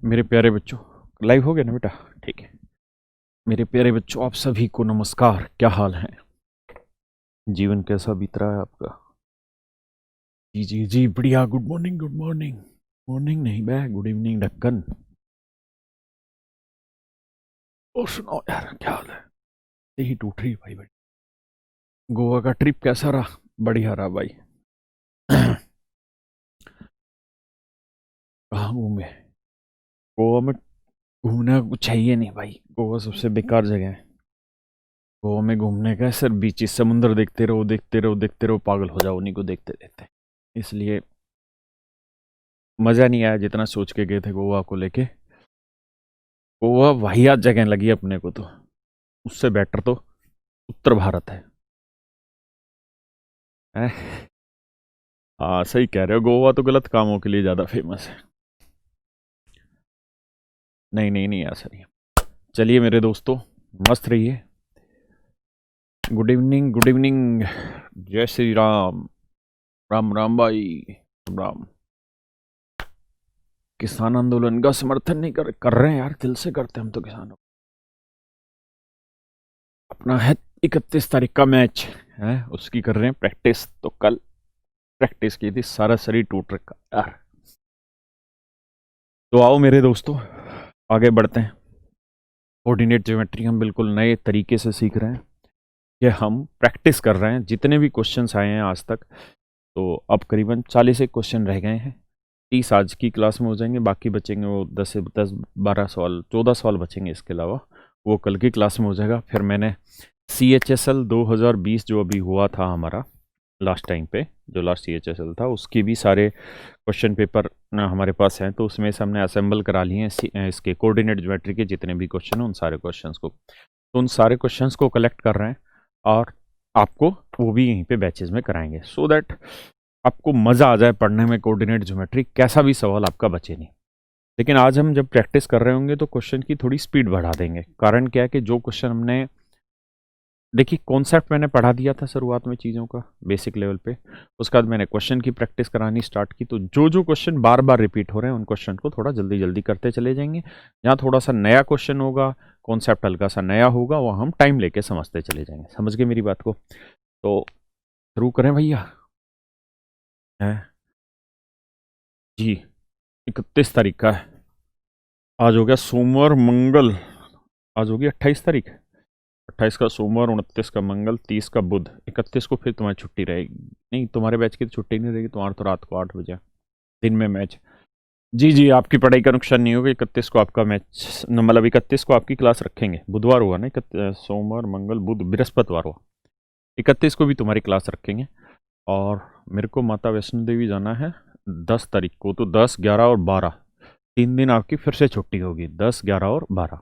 मेरे प्यारे बच्चों, लाइव हो गया ना बेटा? ठीक है। मेरे प्यारे बच्चों, आप सभी को नमस्कार। क्या हाल है? जीवन कैसा बीत रहा है आपका? जी जी जी, बढ़िया। Good morning, good morning. Morning नहीं बे, गुड इवनिंग ढक्कन। और सुनाओ यार, क्या हाल है? यही टूट रही भाई भाई। गोवा का ट्रिप कैसा रहा? बढ़िया रहा भाई। कहाँ घूमे? गोवा में घूमने का कुछ चाहिए नहीं भाई। गोवा सबसे बेकार जगह है। गोवा में घूमने का है सिर्फ बीचेस, समुंदर देखते रहो देखते रहो देखते रहो, पागल हो जाओ उन्हीं को देखते देखते। इसलिए मज़ा नहीं आया जितना सोच के गए थे गोवा को लेके। गोवा वाहियात जगह लगी अपने को तो। उससे बेटर तो उत्तर भारत है। हैं? हाँ, सही कह रहे हो। गोवा तो गलत कामों के लिए ज़्यादा फेमस है। नहीं नहीं नहीं, ऐसा नहीं है। चलिए मेरे दोस्तों, मस्त रहिए। Good evening, good evening. जय श्री राम। राम राम भाई। राम राम। किसान आंदोलन का समर्थन नहीं कर रहे हैं यार, दिल से करते हैं हम तो किसानों। अपना है 31 तारीख का मैच है, उसकी कर रहे हैं प्रैक्टिस। तो कल प्रैक्टिस की थी, सारा शरीर टूट रखा यार। तो आओ मेरे दोस्तों, आगे बढ़ते हैं। कोऑर्डिनेट ज्योमेट्री हम बिल्कुल नए तरीके से सीख रहे हैं। ये हम प्रैक्टिस कर रहे हैं। जितने भी क्वेश्चंस आए हैं आज तक, तो अब करीबन 40 एक क्वेश्चन रह गए हैं। 30 आज की क्लास में हो जाएंगे, बाकी बचेंगे वो 10 से 10 12 सवाल, 14 सवाल बचेंगे इसके अलावा। वो कल की क्लास में हो जाएगा। फिर मैंने CHSL 2020 जो अभी हुआ था हमारा लास्ट टाइम पे, जो लास्ट CHSL था, उसकी भी सारे क्वेश्चन पेपर ना हमारे पास हैं। तो उसमें से हमने असेंबल करा लिए हैं इसके कोऑर्डिनेट ज्योमेट्री के जितने भी क्वेश्चन हैं, उन सारे क्वेश्चंस को। तो उन सारे क्वेश्चंस को कलेक्ट कर रहे हैं और आपको वो भी यहीं पे बैचेज में कराएंगे, सो दैट आपको मज़ा आ जाए पढ़ने में। कोऑर्डिनेट ज्योमेट्री कैसा भी सवाल आपका बचे नहीं। लेकिन आज हम जब प्रैक्टिस कर रहे होंगे तो क्वेश्चन की थोड़ी स्पीड बढ़ा देंगे। कारण क्या है कि जो क्वेश्चन हमने, देखिए, कॉन्सेप्ट मैंने पढ़ा दिया था शुरुआत में चीज़ों का बेसिक लेवल पे। उसके बाद मैंने क्वेश्चन की प्रैक्टिस करानी स्टार्ट की। तो जो जो क्वेश्चन बार बार रिपीट हो रहे हैं, उन क्वेश्चन को थोड़ा जल्दी जल्दी करते चले जाएंगे। जहाँ थोड़ा सा नया क्वेश्चन होगा, कॉन्सेप्ट हल्का सा नया होगा, वहाँ हम टाइम लेके समझते चले जाएंगे। समझ गए मेरी बात को? तो शुरू करें भैया? है जी। 31 तारीख का है। आज हो गया सोमवार मंगल। आज होगी 28 तारीख। 28 का सोमवार, 29 का मंगल, 30 का बुध, 31 को फिर तुम्हारी छुट्टी रहेगी। नहीं, तुम्हारे बैच की तो छुट्टी नहीं रहेगी, तुम्हारा तो रात को 8 बजे दिन में मैच। जी जी, आपकी पढ़ाई का नुकसान नहीं होगा। 31 को आपका मैच, मतलब 31 को आपकी क्लास रखेंगे। बुधवार हुआ ना, सोमवार मंगल बुध बृहस्पतिवार हुआ। 31 को भी तुम्हारी क्लास रखेंगे। और मेरे को माता वैष्णो देवी जाना है 10 तारीख को। तो 10, 11 और 12, 3 दिन आपकी फिर से छुट्टी होगी। 10, 11 और 12।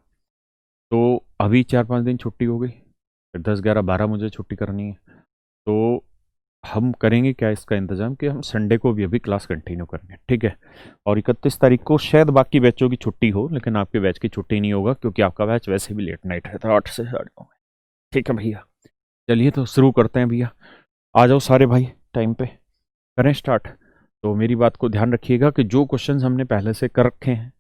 तो अभी 4-5 दिन छुट्टी हो गई, फिर 10, 11, 12 मुझे छुट्टी करनी है। तो हम करेंगे क्या इसका इंतज़ाम कि हम संडे को भी अभी क्लास कंटिन्यू करेंगे, ठीक है? और 31 तारीख को शायद बाकी बैचों की छुट्टी हो, लेकिन आपके बैच की छुट्टी नहीं होगा, क्योंकि आपका बैच वैसे भी लेट नाइट रहता है, 8 से 9:30 में। ठीक है भैया? चलिए तो शुरू करते हैं भैया। आ जाओ सारे भाई, टाइम पे करें स्टार्ट। तो मेरी बात को ध्यान रखिएगा कि जो क्वेश्चंस हमने पहले से कर रखे हैं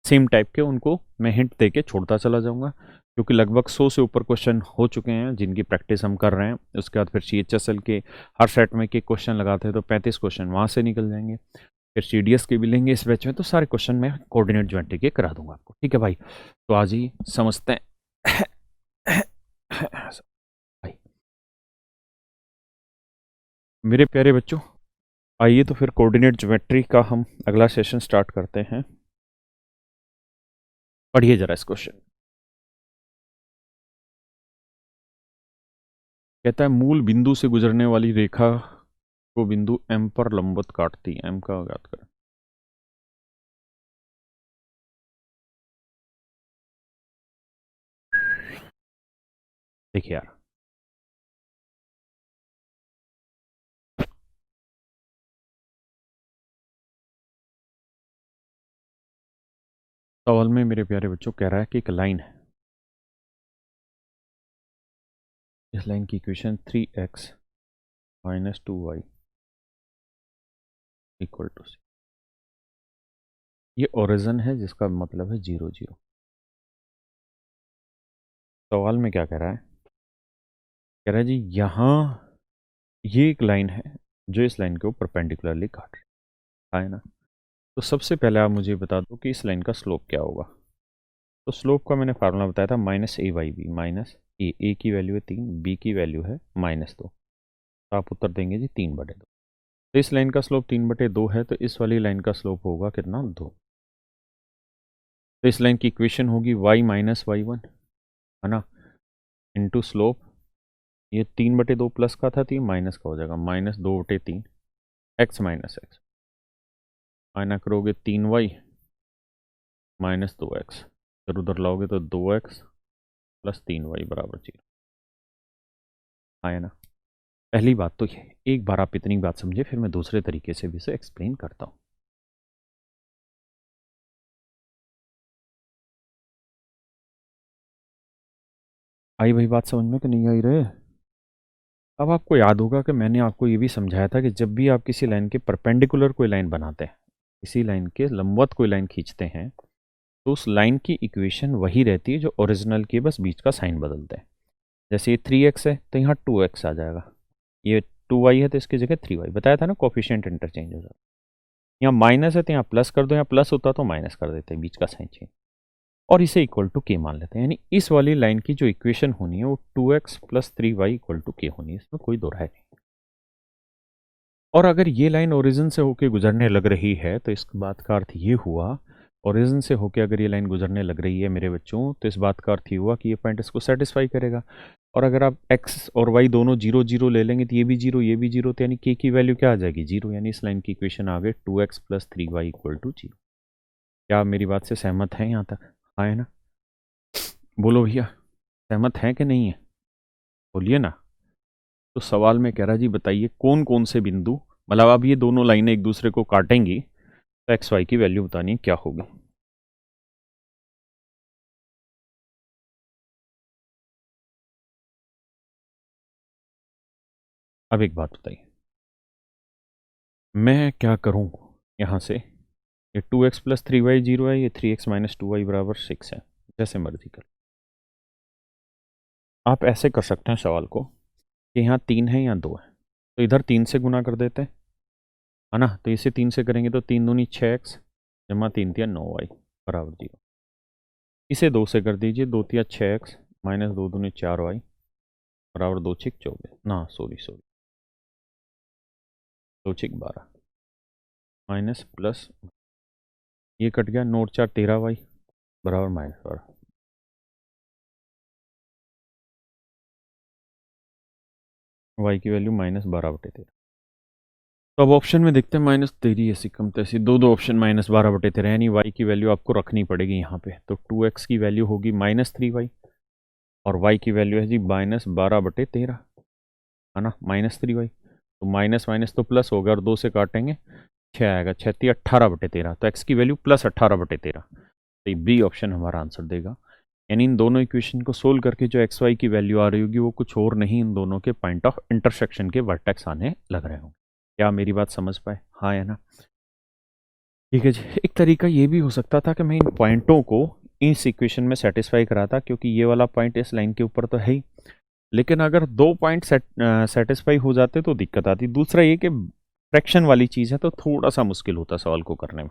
सेम टाइप के, उनको मैं हिंट दे के छोड़ता चला जाऊंगा। क्योंकि लगभग 100 से ऊपर क्वेश्चन हो चुके हैं जिनकी प्रैक्टिस हम कर रहे हैं। उसके बाद फिर CHSL के हर सेट में के क्वेश्चन लगाते हैं, तो 35 क्वेश्चन वहाँ से निकल जाएंगे। फिर CDS के भी लेंगे इस बैच में, तो सारे क्वेश्चन मैं कोऑर्डिनेट ज्योमेट्री के करा दूंगा आपको। ठीक है भाई? तो आज ही समझते हैं। भाई, मेरे प्यारे बच्चों, आइए तो फिर कोऑर्डिनेट ज्योमेट्री का हम अगला सेशन स्टार्ट करते हैं। पढ़िए जरा इस क्वेश्चन। कहता है मूल बिंदु से गुजरने वाली रेखा को बिंदु M पर लंबवत काटती है। M का ज्ञात करें। देखिए यार, सवाल में मेरे प्यारे बच्चों कह रहा है कि एक लाइन है। इस लाइन की इक्वेशन 3x - 2y = 6। ये ओरिजिन है जिसका मतलब है 0 0। सवाल में क्या कह रहा है? कह रहा है जी यहाँ ये एक लाइन है जो इस लाइन के ऊपर परपेंडिकुलरली काट रही है ना। तो सबसे पहले आप मुझे बता दो कि इस लाइन का स्लोप क्या होगा। तो स्लोप का मैंने फार्मूला बताया था -a/b, माइनस ए की वैल्यू है 3, बी की वैल्यू है -2। तो आप उत्तर देंगे जी 3/2। तो इस लाइन का स्लोप 3/2 है, तो इस वाली लाइन का स्लोप होगा कितना? 2। तो इस लाइन की इक्वेशन होगी y - y1, है ना, इंटू स्लोप। ये 3/2 प्लस का था तो ये माइनस का हो जाएगा, -2/3 x - x। माइनस करोगे 3y -2x, इधर उधर लाओगे तो 2x प्लस 3y बराबर 0। आया ना। पहली बात तो ये, एक बार आप इतनी बात समझे, फिर मैं दूसरे तरीके से भी इसे एक्सप्लेन करता हूँ। आई भाई बात समझ में कि नहीं आई रहे? अब आपको याद होगा कि मैंने आपको ये भी समझाया था कि जब भी आप किसी लाइन के परपेंडिकुलर कोई लाइन बनाते हैं, किसी लाइन के लंबवत कोई लाइन खींचते हैं, तो उस लाइन की इक्वेशन वही रहती है जो ओरिजिनल के, बस बीच का साइन बदलते हैं। जैसे ये 3x है तो यहाँ 2x आ जाएगा, ये 2y है तो इसकी जगह 3y। बताया था ना, कोफिशिएंट इंटरचेंज हो जाता है। यहाँ माइनस है तो यहाँ प्लस कर दो, यहाँ प्लस होता तो माइनस कर देते हैं, बीच का साइन चेंज। और इसे इक्वल टू के मान लेते हैं, यानी इस वाली लाइन की जो इक्वेशन होनी है वो 2x plus 3y equal to के होनी है, इसमें कोई दो राय नहीं। और अगर ये लाइन ओरिजिन से होके गुजरने लग रही है तो इस बात का अर्थ ये हुआ, ओरिजिन से होके अगर ये लाइन गुजरने लग रही है मेरे बच्चों, तो इस बात का अर्थ ये हुआ कि ये पॉइंट इसको सेटिस्फाई करेगा। और अगर आप x और y दोनों 0 0 ले लेंगे तो ये भी 0 ये भी 0, तो यानी k की वैल्यू क्या आ जाएगी? 0। यानी इस लाइन की इक्वेशन आ गई 2x plus 3y equal to 0। क्या आप मेरी बात से सहमत हैं यहाँ तक? हाँ है ना? बोलो भैया, सहमत हैं कि नहीं है? बोलिए ना। तो सवाल में कह रहा जी बताइए कौन कौन से बिंदु, मतलब अब ये दोनों लाइनें एक दूसरे को काटेंगी तो एक्स वाई की वैल्यू बतानी है क्या होगी। अब एक बात बताइए, मैं क्या करूं यहाँ से? ये 2x प्लस 3y 0 है, ये 3x माइनस 2y बराबर 6 है। जैसे मर्जी कर, आप ऐसे कर सकते हैं सवाल को कि यहाँ 3 है यहाँ 2 है, तो इधर 3 से गुना कर देते हैं, है ना। तो इसे 3 से करेंगे तो 3 दूनी 6x जमा 3 तिया 9y बराबर 0। इसे 2 से कर दीजिए, 2 तिया 6x माइनस 2 दूनी 4y बराबर 2 छिक 24, ना सॉरी सॉरी 2 छिक 12 माइनस प्लस, ये कट गया, नोट 4 13y बराबर -12। y की वैल्यू -12/13। तो अब ऑप्शन में देखते हैं, -13 ऐसी कम तैसी दो ऑप्शन -12/13, यानी y की वैल्यू आपको रखनी पड़ेगी यहाँ पे। तो 2x की वैल्यू होगी -3y और y की वैल्यू है जी -12/13, है ना, -3y। तो माइनस माइनस तो प्लस होगा और 2 से काटेंगे 6 आएगा, 6 18/13, तो x की वैल्यू +18/13। तो ये बी ऑप्शन हमारा आंसर देगा। यानी इन दोनों इक्वेशन को सोल्व करके जो एक्स वाई की वैल्यू आ रही होगी वो कुछ और नहीं, इन दोनों के पॉइंट ऑफ इंटरसेक्शन के वर्टेक्स आने लग रहे होंगे। क्या मेरी बात समझ पाए? हाँ है ना? ठीक है जी। एक तरीका ये भी हो सकता था कि मैं इन पॉइंटों को इस इक्वेशन में सेटिस्फाई कराता, क्योंकि ये वाला पॉइंट इस लाइन के ऊपर तो है ही, लेकिन अगर दो पॉइंट सेटिस्फाई हो जाते तो दिक्कत आती। दूसरा ये कि फ्रैक्शन वाली चीज़ है तो थोड़ा सा मुश्किल होता सवाल को करने में।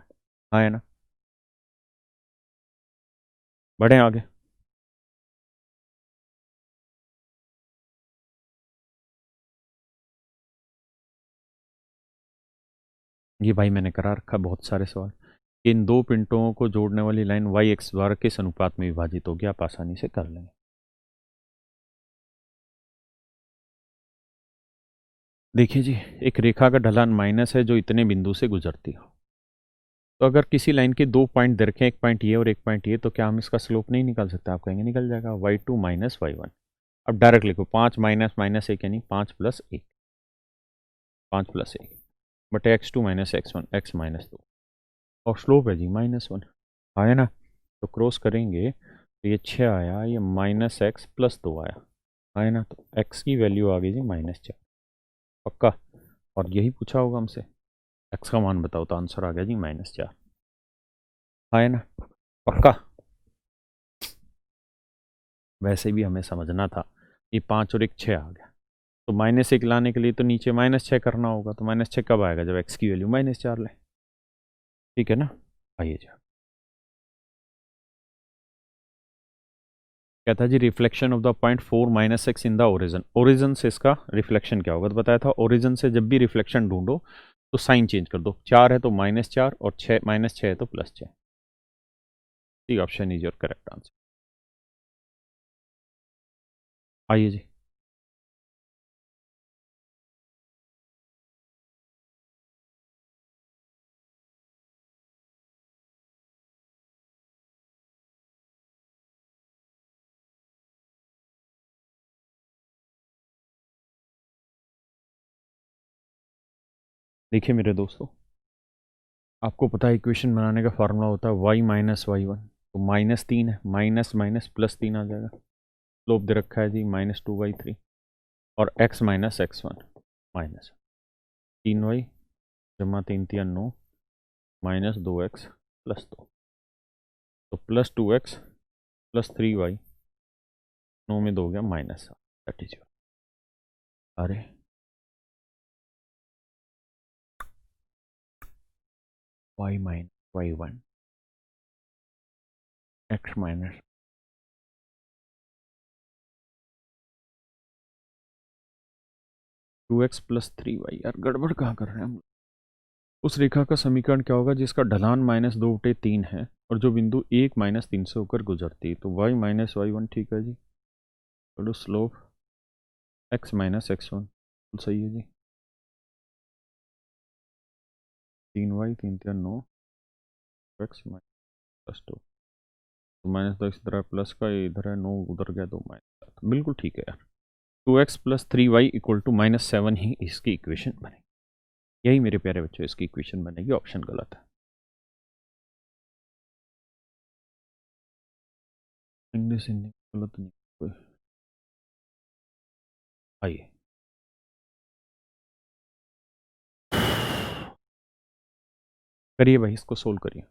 हाँ है ना? बढ़े आगे। ये भाई मैंने करा रखा बहुत सारे सवाल। इन दो पिंटों को जोड़ने वाली लाइन वाई एक्स द्वारा किस अनुपात में विभाजित होगी, आप आसानी से कर लेंगे। देखिए जी, एक रेखा का ढलान माइनस है जो इतने बिंदु से गुजरती हो। तो अगर किसी लाइन के दो पॉइंट दे रखे हैं, एक पॉइंट ये और एक पॉइंट ये, तो क्या हम इसका स्लोप नहीं निकाल सकते? आप कहेंगे निकल जाएगा, y2 माइनस y1। अब डायरेक्ट लिखो, 5 माइनस माइनस 1 यानी 5 प्लस 1, 5 प्लस 1 बटे x2 minus x1 x minus 2, और स्लोप है जी -1। आया ना? तो क्रॉस करेंगे तो ये 6 आया, ये -x+2 आया, आया ना। तो x की वैल्यू आ गई जी -4, पक्का। और यही पूछा होगा हमसे, x का मान बताओ, तो आंसर आ गया जी -4। है ना, पक्का। वैसे भी हमें समझना था, ये 5 और एक 6 आ गया, तो -1 लाने के लिए तो नीचे -6 करना होगा, तो -6 कब आएगा, जब x की वैल्यू -4 लें। ठीक है ना। आइए जी, कहता है जी reflection of the point 4 -x in the origin, origin से इसका रिफ्लेक्शन क्या होगा, तो बताया था ओरिजन से जब भी रिफ्लेक्शन ढूंढो तो साइन चेंज कर दो, 4 है तो -4 और 6 -6 है तो +6। C option is your correct answer. आइए जी, देखिए मेरे दोस्तों, आपको पता है इक्वेशन बनाने का फार्मूला होता है y माइनस वाई वन, तो -3 है, माइनस माइनस +3 आ जाएगा। स्लोप दे रखा है जी -2/3, और x minus x1 minus 3y जमा 3×3 = 9 -2x +2, तो +2x +3y, 9 में 2 गया -7, दैट इज। अरे y minus y one x minus 2x +3y, यार गड़बड़ कहाँ कर रहे हैं हम। उस रेखा का समीकरण क्या होगा जिसका ढलान -2/3 है और जो बिंदु 1 -3 से होकर गुजरती है, तो y माइनस वाई वन, ठीक है जी, तो स्लोप x माइनस x1, सही है जी। 3y 3×3 = 9, x -+2, तो -2x इधर है, प्लस का इधर है, 9 उधर गया तो -7, बिल्कुल ठीक है यार। 2x +3y = -7 ही इसकी इक्वेशन बनेगी। यही मेरे प्यारे बच्चों इसकी इक्वेशन बनेगी, ऑप्शन गलत है। इंग्लिश हिंदी गलत नहीं कोई। आइए, करिए भाई, इसको सोल्व करिए।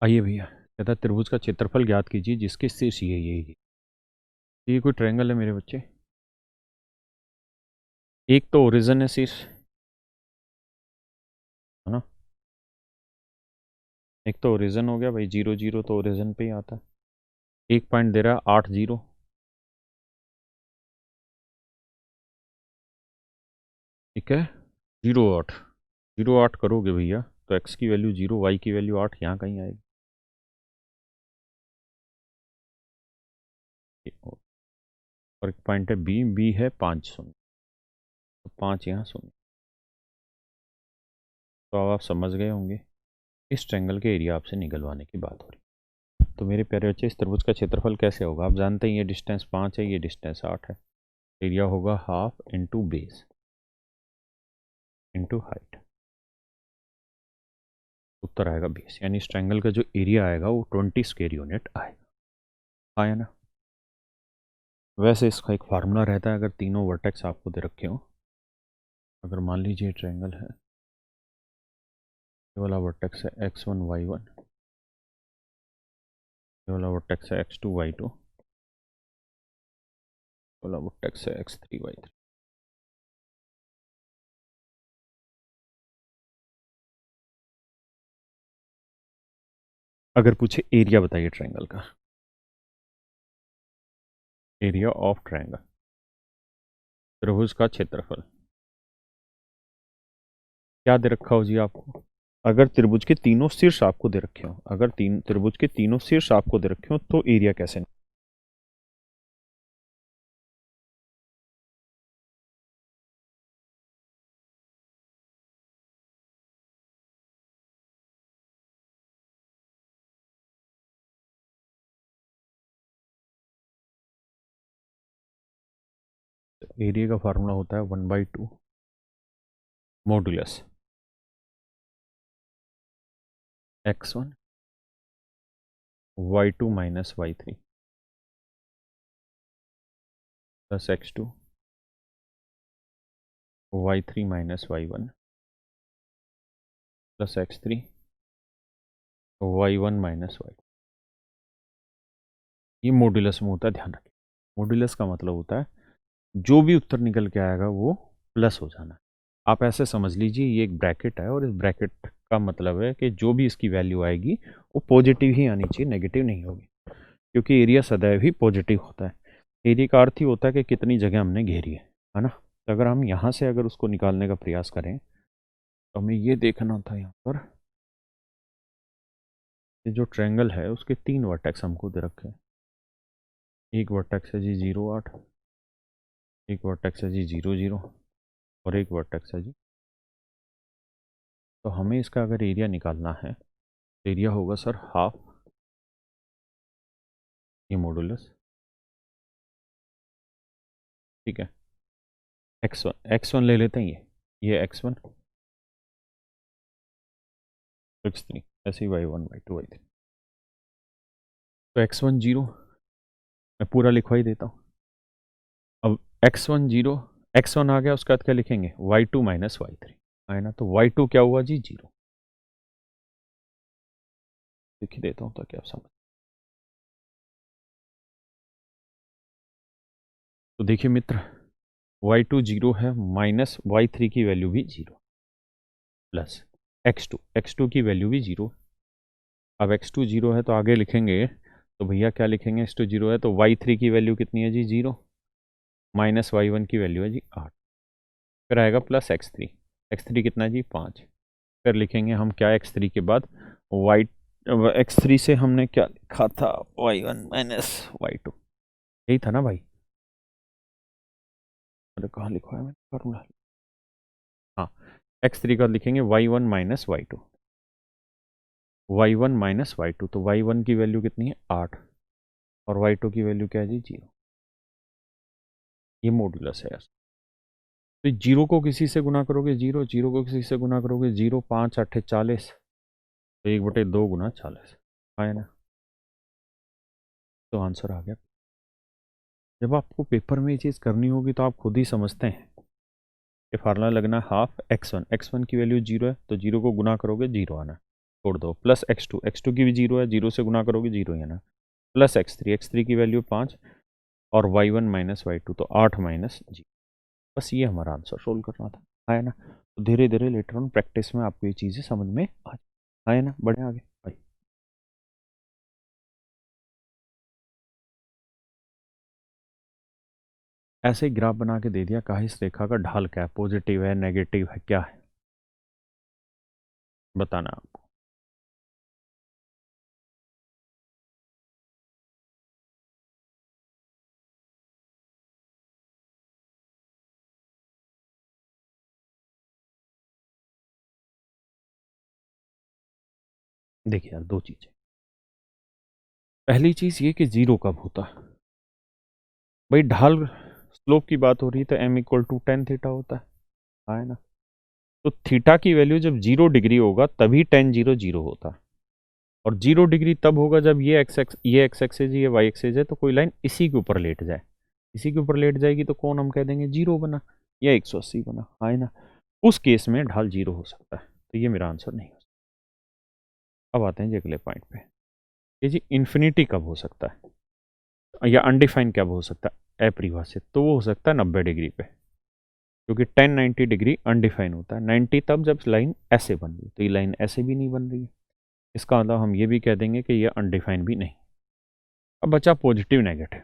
आइए भैया, कहता है त्रिभुज का क्षेत्रफल ज्ञात कीजिए जिसके शीर्ष ये कोई ट्रायंगल है मेरे बच्चे। एक तो ओरिजिन है शीर्ष, है ना, एक तो ओरिजिन हो गया भाई, 0 0 तो ओरिजिन पे ही आता है। एक पॉइंट दे रहा है 8 0, ठीक है, 0 8, 0 8 करोगे भैया तो x की वैल्यू 0, y की वैल्यू 8, यहाँ कहीं आएगी। और एक पॉइंट है बी है 5 0, तो 5 यहाँ 0। तो अब आप समझ गए होंगे इस ट्रायंगल के एरिया आपसे निकलवाने की बात हो रही। तो मेरे प्यारे बच्चे, इस त्रिभुज का क्षेत्रफल कैसे होगा, आप जानते हैं ये डिस्टेंस 5 है, ये डिस्टेंस 8 है, एरिया होगा half into base into height, उत्तर आएगा 20, यानी इस ट्रायंगल का जो एरिया आएगा वो 20 स्क्वायर यूनिट आया ना। वैसे इसका एक फार्मूला रहता है, अगर तीनों वर्टेक्स आपको दे रखे हो, अगर मान लीजिए ट्रायंगल है, ये वाला वर्टेक्स है x1 y1, ये वाला वर्टेक्स है x2 y2, ये वाला वर्टेक्स है x3 y3। अगर पूछे एरिया बताइए ट्रायंगल का, एरिया ऑफ ट्रायंगल, त्रिभुज का क्षेत्रफल क्या दे रखा हो जी आपको? अगर त्रिभुज के तीनों शीर्ष आपको दे रखे हो, अगर त्रिभुज के तीनों शीर्ष आपको दे रखे हो तो एरिया कैसे? एरिया का फार्मूला होता है 1/2 modulus x1 y2 minus y3 plus x2 y3 minus y1 plus x3 y1 minus y। ये मॉडुलस में होता है, ध्यान रखें। मॉडुलस का मतलब होता है जो भी उत्तर निकल के आएगा वो प्लस हो जाना। आप ऐसे समझ लीजिए ये एक ब्रैकेट है और इस ब्रैकेट का मतलब है कि जो भी इसकी वैल्यू आएगी वो पॉजिटिव ही आनी चाहिए, नेगेटिव नहीं होगी, क्योंकि एरिया सदैव ही पॉजिटिव होता है। एरिया का अर्थ ही होता है कि कितनी जगह हमने घेरी है ना। तो अगर हम यहाँ से अगर उसको निकालने का प्रयास करें तो हमें ये देखना था यहाँ पर ये जो ट्रायंगल है उसके 3 वर्टेक्स हमको दे रखे हैं। एक वर्टेक्स है जी 0, 8, एक वर्टेक्स है जी 0, 0 और एक वर्टेक्स है जी। तो हमें इसका अगर एरिया निकालना है तो एरिया होगा सर हाफ ये मॉडुलस, ठीक है। x1 ले लेते हैं, ये x1 x3 ऐसे ही y1 y2 y3। तो x1 0 मैं पूरा लिखवा ही देता हूँ। अब x1 0 x1 आ गया, उसके बाद क्या लिखेंगे y2 माइनस y3 है ना। तो y2 क्या हुआ जी 0, लिख ही देता हूँ ताकि आप समझ। तो देखिए मित्र y2 0 है, माइनस y3 की वैल्यू भी 0 प्लस x2 की वैल्यू भी 0। अब x2 0 है तो आगे लिखेंगे तो भैया क्या लिखेंगे, x2 0 है तो y3 की वैल्यू कितनी है जी 0 माइनस y1 की वैल्यू है जी 8, फिर आएगा प्लस x3 कितना है जी 5। फिर लिखेंगे हम क्या x3 के बाद y x3 से हमने क्या लिखा था y1 माइनस y2, यही था ना भाई। अरे कहाँ लिखा है मैंने फॉर्मूला, हाँ x3 का लिखेंगे y1 minus y2, y1 minus y2। तो y1 की वैल्यू कितनी है 8 और y2 की वैल्यू क्या है जी 0। ये मॉडुलस है। तो जीरो को किसी से गुना करोगे 0, 0 को किसी से गुना करोगे 0, 5 8 40, तो 1/2 गुना 40 है ना। तो आंसर आ गया। जब आपको पेपर में ये चीज़ करनी होगी तो आप खुद ही समझते हैं कि फार्मूला लगना हाफ x1 की वैल्यू 0 है तो 0 को गुना करोगे 0 आना, छोड़ दो, प्लस x2 की भी 0 है, 0 से गुना करोगे 0 ही आना, प्लस x3 की वैल्यू 5 और y1 माइनस y2 तो 8 माइनस 0। बस ये हमारा आंसर सोल्व करना था, है ना। तो धीरे धीरे लेटर ऑन प्रैक्टिस में आपको ये चीज़ें समझ में आ है ना। बढ़े आगे भाई। ऐसे ही ग्राफ बना के दे दिया, कहा इस रेखा का ढाल क्या है, पॉजिटिव है नेगेटिव है क्या है, बताना आपको। देखिए यार दो चीजें, पहली चीज ये कि जीरो कब होता है भाई, ढाल स्लोप की बात हो रही है तो m = tan थीटा होता है ना। तो थीटा की वैल्यू जब 0 डिग्री होगा तभी tan 0 0 होता है, और 0 डिग्री तब होगा जब ये एक्स एक्सेज ये वाई एक्सेज है तो कोई लाइन इसी के ऊपर लेट जाए, इसी के ऊपर लेट जाएगी तो कौन हम कह देंगे 0 बना या 180 बना, है ना। उस केस में ढाल 0 हो सकता है, तो ये मेरा आंसर नहीं हो सकता। अब आते हैं जी अगले पॉइंट पे, ये जी इन्फिनिटी कब हो सकता है या अनडिफाइंड कब हो सकता है अपरिभाषित, तो वो हो सकता है 90 डिग्री पे, क्योंकि 10-90 डिग्री अनडिफाइन होता है। 90 तब जब लाइन ऐसे बन रही है, तो ये लाइन ऐसे भी नहीं बन रही है, इसका मतलब हम ये भी कह देंगे कि ये अनडिफाइन भी नहीं। अब बचा पॉजिटिव नेगेटिव,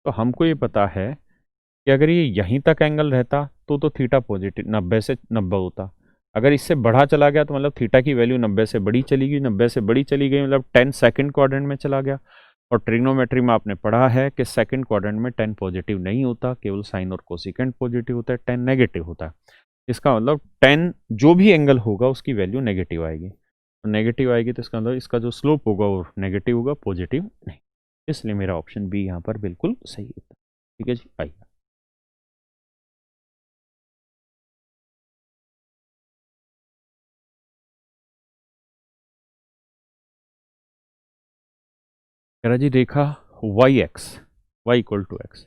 तो हमको ये पता है कि अगर ये यहीं तक एंगल रहता तो थीटा पॉजिटिव 90 से 90 होता, अगर इससे बढ़ा चला गया तो मतलब थीटा की वैल्यू 90 से बड़ी चली गई, 90 से बड़ी चली गई मतलब 10 सेकंड क्वाड्रेंट में चला गया। और ट्रिग्नोमेट्री में आपने पढ़ा है कि सेकंड क्वाड्रेंट में 10 पॉजिटिव नहीं होता, केवल साइन और कोसिकेंट पॉजिटिव होता है, 10 नेगेटिव होता है। इसका मतलब 10 जो भी एंगल होगा उसकी वैल्यू नेगेटिव आएगी, तो नेगेटिव आएगी तो इसका मतलब इसका जो स्लोप होगा वो नेगेटिव होगा, पॉजिटिव नहीं। इसलिए मेरा ऑप्शन बी यहाँ पर बिल्कुल सही होता है। ठीक है जी, आइए। कह रहा जी रेखा Y X, Y equal to X,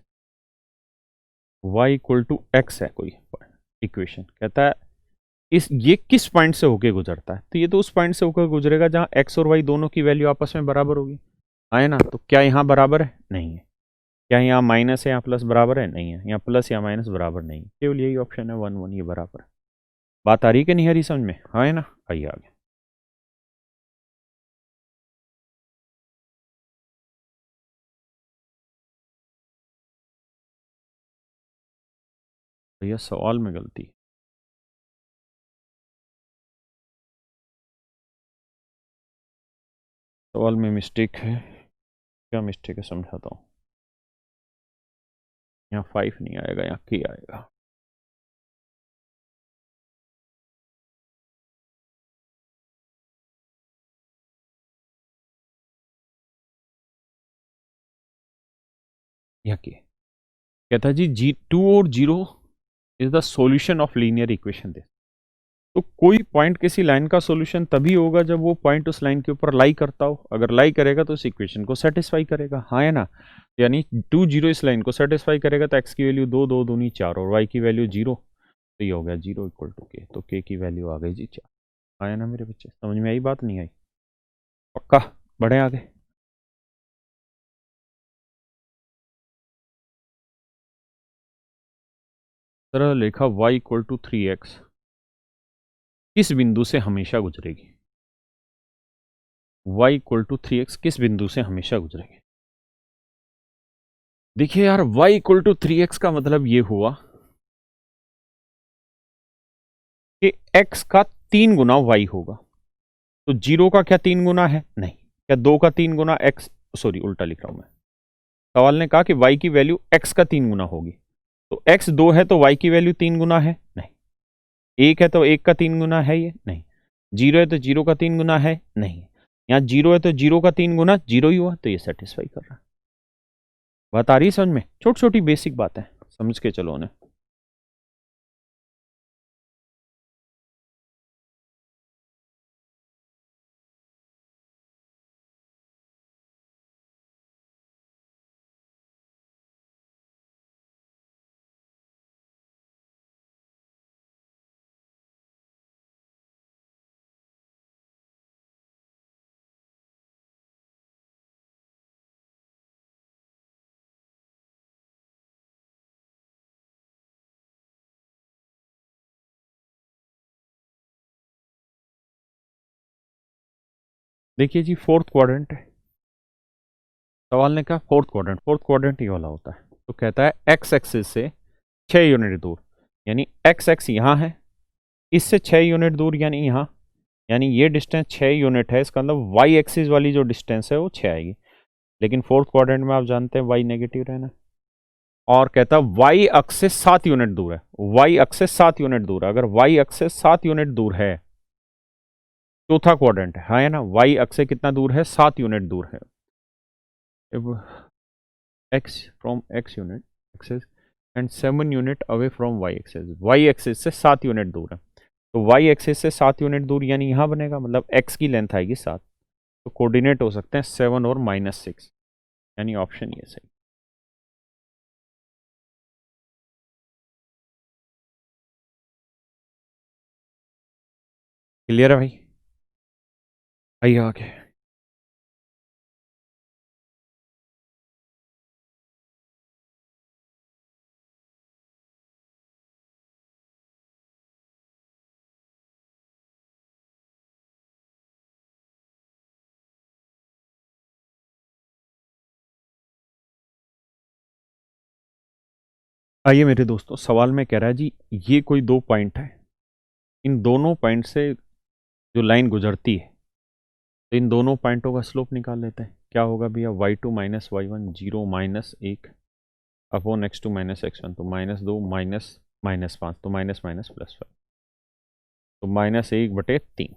Y equal to X है कोई इक्वेशन, कहता है इस ये किस पॉइंट से होके गुजरता है, तो ये तो उस पॉइंट से होकर गुजरेगा जहां एक्स और वाई दोनों की वैल्यू आपस में बराबर होगी, आए ना। तो क्या यहाँ बराबर है? नहीं है। क्या यहाँ माइनस है या प्लस बराबर है? नहीं है। यहाँ प्लस या माइनस बराबर नहीं है, केवल यही ऑप्शन है 1 1, ये बराबर है। बात आ रही कि नहीं आ रही समझ में? हाँ है ना, आइए आगे। भैया सवाल में गलती, सवाल में मिस्टेक है। क्या मिस्टेक है समझाता हूँ। यहाँ 5 नहीं आएगा, यहाँ के आएगा। यहाँ के कहता है जी 2 और 0 is the solution of linear equation दे। तो कोई पॉइंट किसी लाइन का सॉल्यूशन तभी होगा जब वो पॉइंट उस लाइन के ऊपर लाई करता हो, अगर लाई करेगा तो उस इक्वेशन को सेटिस्फाई करेगा, हाँ है ना। यानी 2 0 इस लाइन को सेटिस्फाई करेगा तो एक्स की वैल्यू 2 2 दूनी 4 और वाई की वैल्यू 0, तो ये हो गया 0 इक्वल टू के, तो के की वैल्यू आ गई जी 4। आया ना मेरे बच्चे, समझ में आई बात? नहीं आई? पक्का? बढ़े आगे। तरह लेखा y इक्वल टू 3x किस बिंदु से हमेशा गुजरेगी, y इक्वल टू 3x किस बिंदु से हमेशा गुजरेगी। देखिए यार y इक्वल टू 3x का मतलब ये हुआ कि x का 3 गुना y होगा, तो 0 का क्या 3 गुना है? नहीं। क्या 2 का 3 गुना x, सॉरी उल्टा लिख रहा हूं मैं। सवाल ने कहा कि y की वैल्यू x का 3 गुना होगी, तो x 2 है तो y की वैल्यू 3 गुना है? नहीं। 1 है तो 1 का 3 गुना है ये? नहीं। 0 है तो 0 का 3 गुना है? नहीं। यहाँ 0 है तो 0 का 3 गुना 0 ही हुआ, तो ये सेटिस्फाई कर रहा है। बात आ रही है समझ में? छोटी छोटी बेसिक बातें समझ के चलो उन्हें। देखिए जी फोर्थ क्वाड्रेंट है, सवाल ने कहा फोर्थ क्वाड्रेंट, फोर्थ क्वाड्रेंट ये वाला होता है, तो कहता है एक्स एक्सिस से 6 यूनिट दूर, यानी एक्स एक्स यहाँ है, इससे 6 यूनिट दूर यानी यहाँ, यानी ये डिस्टेंस 6 यूनिट है, इसका मतलब वाई एक्सिस वाली जो डिस्टेंस है वो 6 आएगी। लेकिन फोर्थ क्वाड्रेंट में आप जानते हैं वाई नेगेटिव रहना, और कहता है वाई अक्ष से 7 यूनिट दूर है, वाई अक्ष से 7 यूनिट दूर है। अगर वाई अक्ष से 7 यूनिट दूर है, चौथा क्वाड्रेंट है, हाँ है ना, वाई अक्ष से कितना दूर है? 7 यूनिट दूर है। X from x unit axis and 7 unit away from y axis, y axis से 7 यूनिट दूर है, तो वाई एक्सेस से 7 यूनिट दूर यानी यहाँ बनेगा, मतलब एक्स की लेंथ आएगी 7, तो कोऑर्डिनेट हो सकते हैं 7 और -6, यानी ऑप्शन ये सही। क्लियर है भाई? आइए आगे। आइए मेरे दोस्तों, सवाल में कह रहा है जी ये कोई दो पॉइंट है, इन दोनों पॉइंट से जो लाइन गुजरती है, तो इन दोनों पॉइंटों का स्लोप निकाल लेते हैं। क्या होगा भैया, y2 minus y1 0 minus 1 upon x2 minus x1, तो -2 माइनस -5, तो माइनस माइनस प्लस 5, तो -1/3।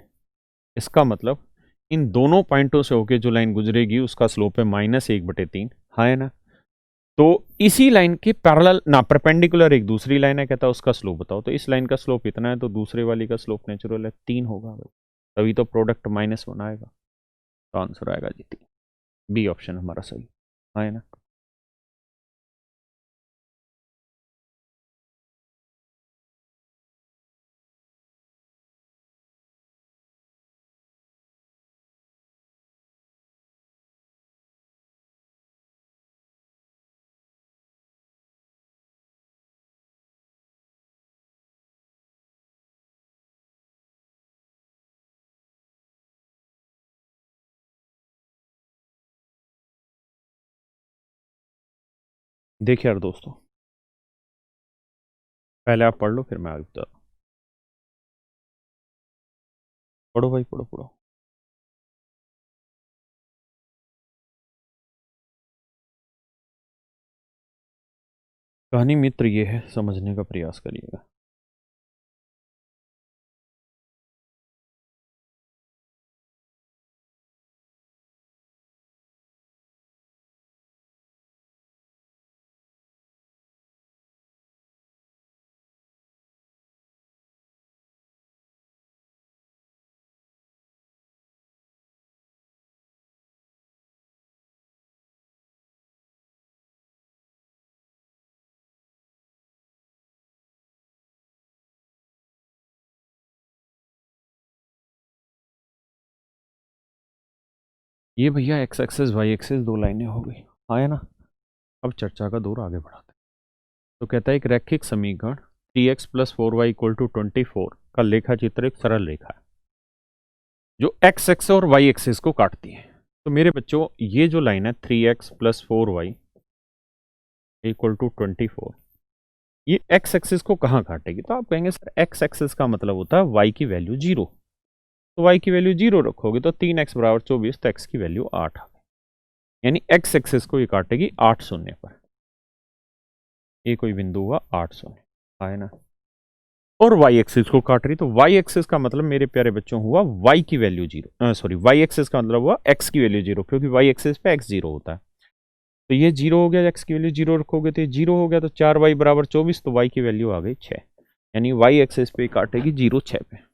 इसका मतलब इन दोनों पॉइंटों से होके जो लाइन गुजरेगी उसका स्लोप है -1/3, हाँ है ना। तो इसी लाइन के पैरेलल ना परपेंडिकुलर एक दूसरी लाइन है, कहता है उसका स्लोप बताओ, तो इस लाइन का स्लोप इतना है, तो दूसरे वाली का स्लोप नेचुरल है 3 होगा भाई, तभी तो प्रोडक्ट -1 आएगा। तो आंसर आएगा जी 3, बी ऑप्शन हमारा सही, हाँ है ना। देखिए यार दोस्तों, पहले आप पढ़ लो फिर मैं आगे बता रहा हूँ। पढ़ो भाई, पढ़ो पढ़ो। कहानी मित्र ये है, समझने का प्रयास करिएगा। ये भैया एक्स एक्सेस वाई एक्सेस दो लाइनें हो गई, हाँ है ना। अब चर्चा का दौर आगे बढ़ाते हैं। तो कहता है एक रैखिक समीकरण 3x plus 4y equal to 24 का लेखा चित्र एक सरल रेखा है जो एक्स एक्स और वाई एक्सिस को काटती है। तो मेरे बच्चों ये जो लाइन है 3x plus 4y equal to 24, ये एक्स एक्सिस को कहाँ काटेगी? तो आप कहेंगे सर एक्स एक्सिस का मतलब होता है y की वैल्यू 0, तो y की वैल्यू 0 रखोगे तो 3x बराबर 24, तो x की वैल्यू 8 आ गई, यानी एक्स एक्सिस को ये काटेगी 8 शून्य पर। ये कोई बिंदु हुआ 8 शून्य, है ना। और वाई एक्सिस को काट रही, तो वाई एक्सिस का मतलब मेरे प्यारे बच्चों हुआ वाई की वैल्यू 0, सॉरी वाई एक्सिस का मतलब हुआ एक्स की वैल्यू 0, क्योंकि वाई एक्सिस पे एक्स 0 होता है। तो ये 0 हो गया, एक्स की वैल्यू 0 रखोगे तो ये 0 हो गया, तो 4y बराबर 24, तो y की वैल्यू आ गई 6, यानी वाई एक्सिस पे काटेगी 0 6 पे,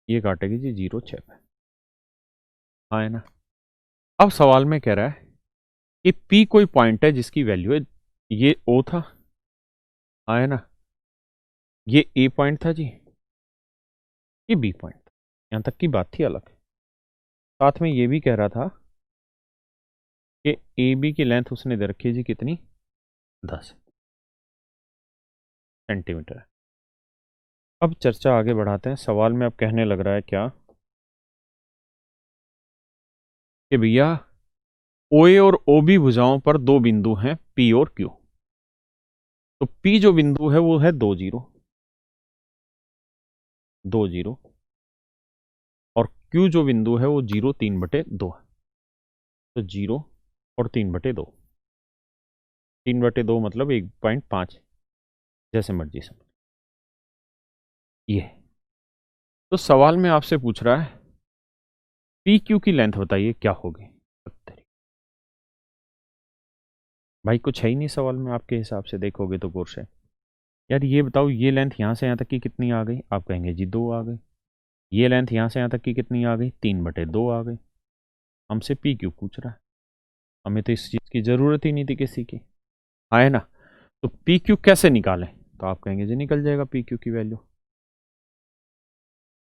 ये काटेगी जी 0 6 पे, हाँ है ना। अब सवाल में कह रहा है कि P कोई पॉइंट है जिसकी वैल्यू है, ये O था, हाँ है ना, ये A पॉइंट था जी, ये B पॉइंट था, यहां तक की बात थी अलग। साथ में ये भी कह रहा था कि ए बी की लेंथ उसने दे रखी है जी कितनी, 10 सेंटीमीटर है। अब चर्चा आगे बढ़ाते हैं। सवाल में अब कहने लग रहा है क्या कि भैया OA और OB भुजाओं पर दो बिंदु हैं P और Q। तो P जो बिंदु है वो है 2 0 2 0, और Q जो बिंदु है वो 0 3/2 है। तो 0 और 3/2, 3/2 मतलब 1.5, जैसे मर्जी समझ। ये तो सवाल में आपसे पूछ रहा है पी क्यू की लेंथ बताइए क्या होगी। भाई कुछ है ही नहीं सवाल में, आपके हिसाब से देखोगे तो कोर्स है। यार ये बताओ, ये लेंथ यहाँ से यहाँ तक की कितनी आ गई? आप कहेंगे जी 2 आ गई। ये लेंथ यहाँ से यहाँ तक की कितनी आ गई? 3/2 आ गई। हमसे पी क्यू पूछ रहा है, हमें तो इस चीज़ की ज़रूरत ही नहीं थी किसी की, है ना। तो पी क्यू कैसे निकालें? तो आप कहेंगे जी निकल जाएगा पी क्यू की वैल्यू।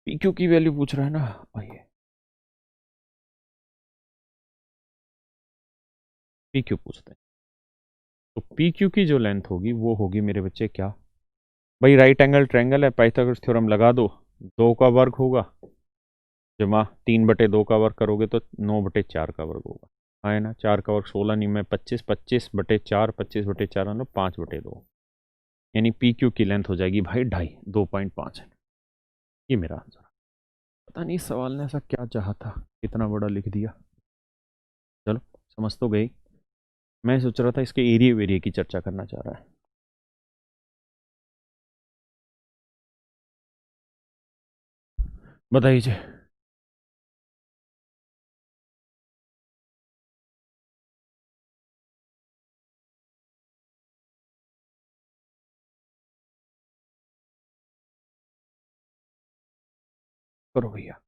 पी क्यू की वैल्यू पूछ रहा है ना, आइए पी क्यू पूछते हैं। तो पी क्यू की जो लेंथ होगी वो होगी मेरे बच्चे क्या, भाई राइट एंगल ट्रायंगल है, पाइथागोरस थ्योरम लगा दो, 2 का वर्ग होगा जमा 3/2 का वर्ग करोगे तो 9/4 का वर्ग होगा, है ना। 4 का वर्ग 16, नहीं में 25, 25/4, 25/4 मतलब 5/2। यानी पी क्यू की लेंथ हो जाएगी भाई 2.5 है। ये मेरा आंसर। पता नहीं सवाल ने ऐसा क्या चाहा था, इतना बड़ा लिख दिया। चलो समझ तो गई। मैं सोच रहा था इसके एरिया वेरिया की चर्चा करना चाह रहा है। बताइए। करो भैया,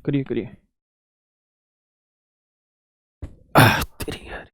करिए करिए। तेरी यार।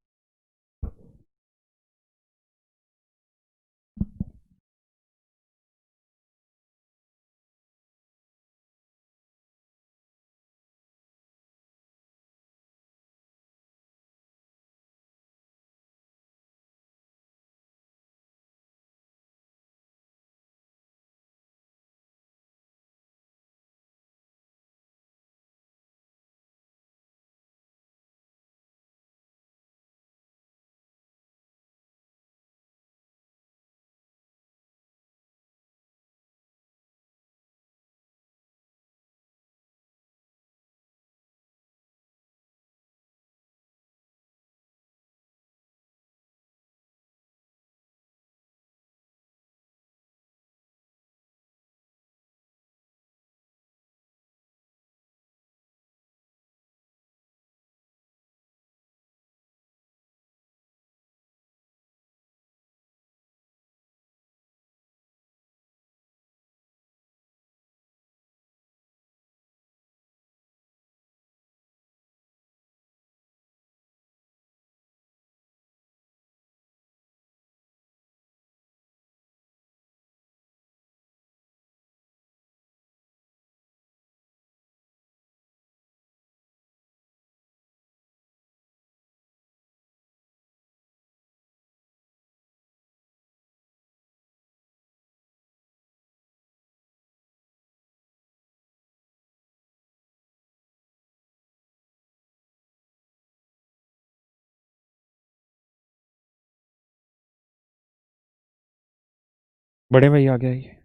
बड़े भाई आ गया ये।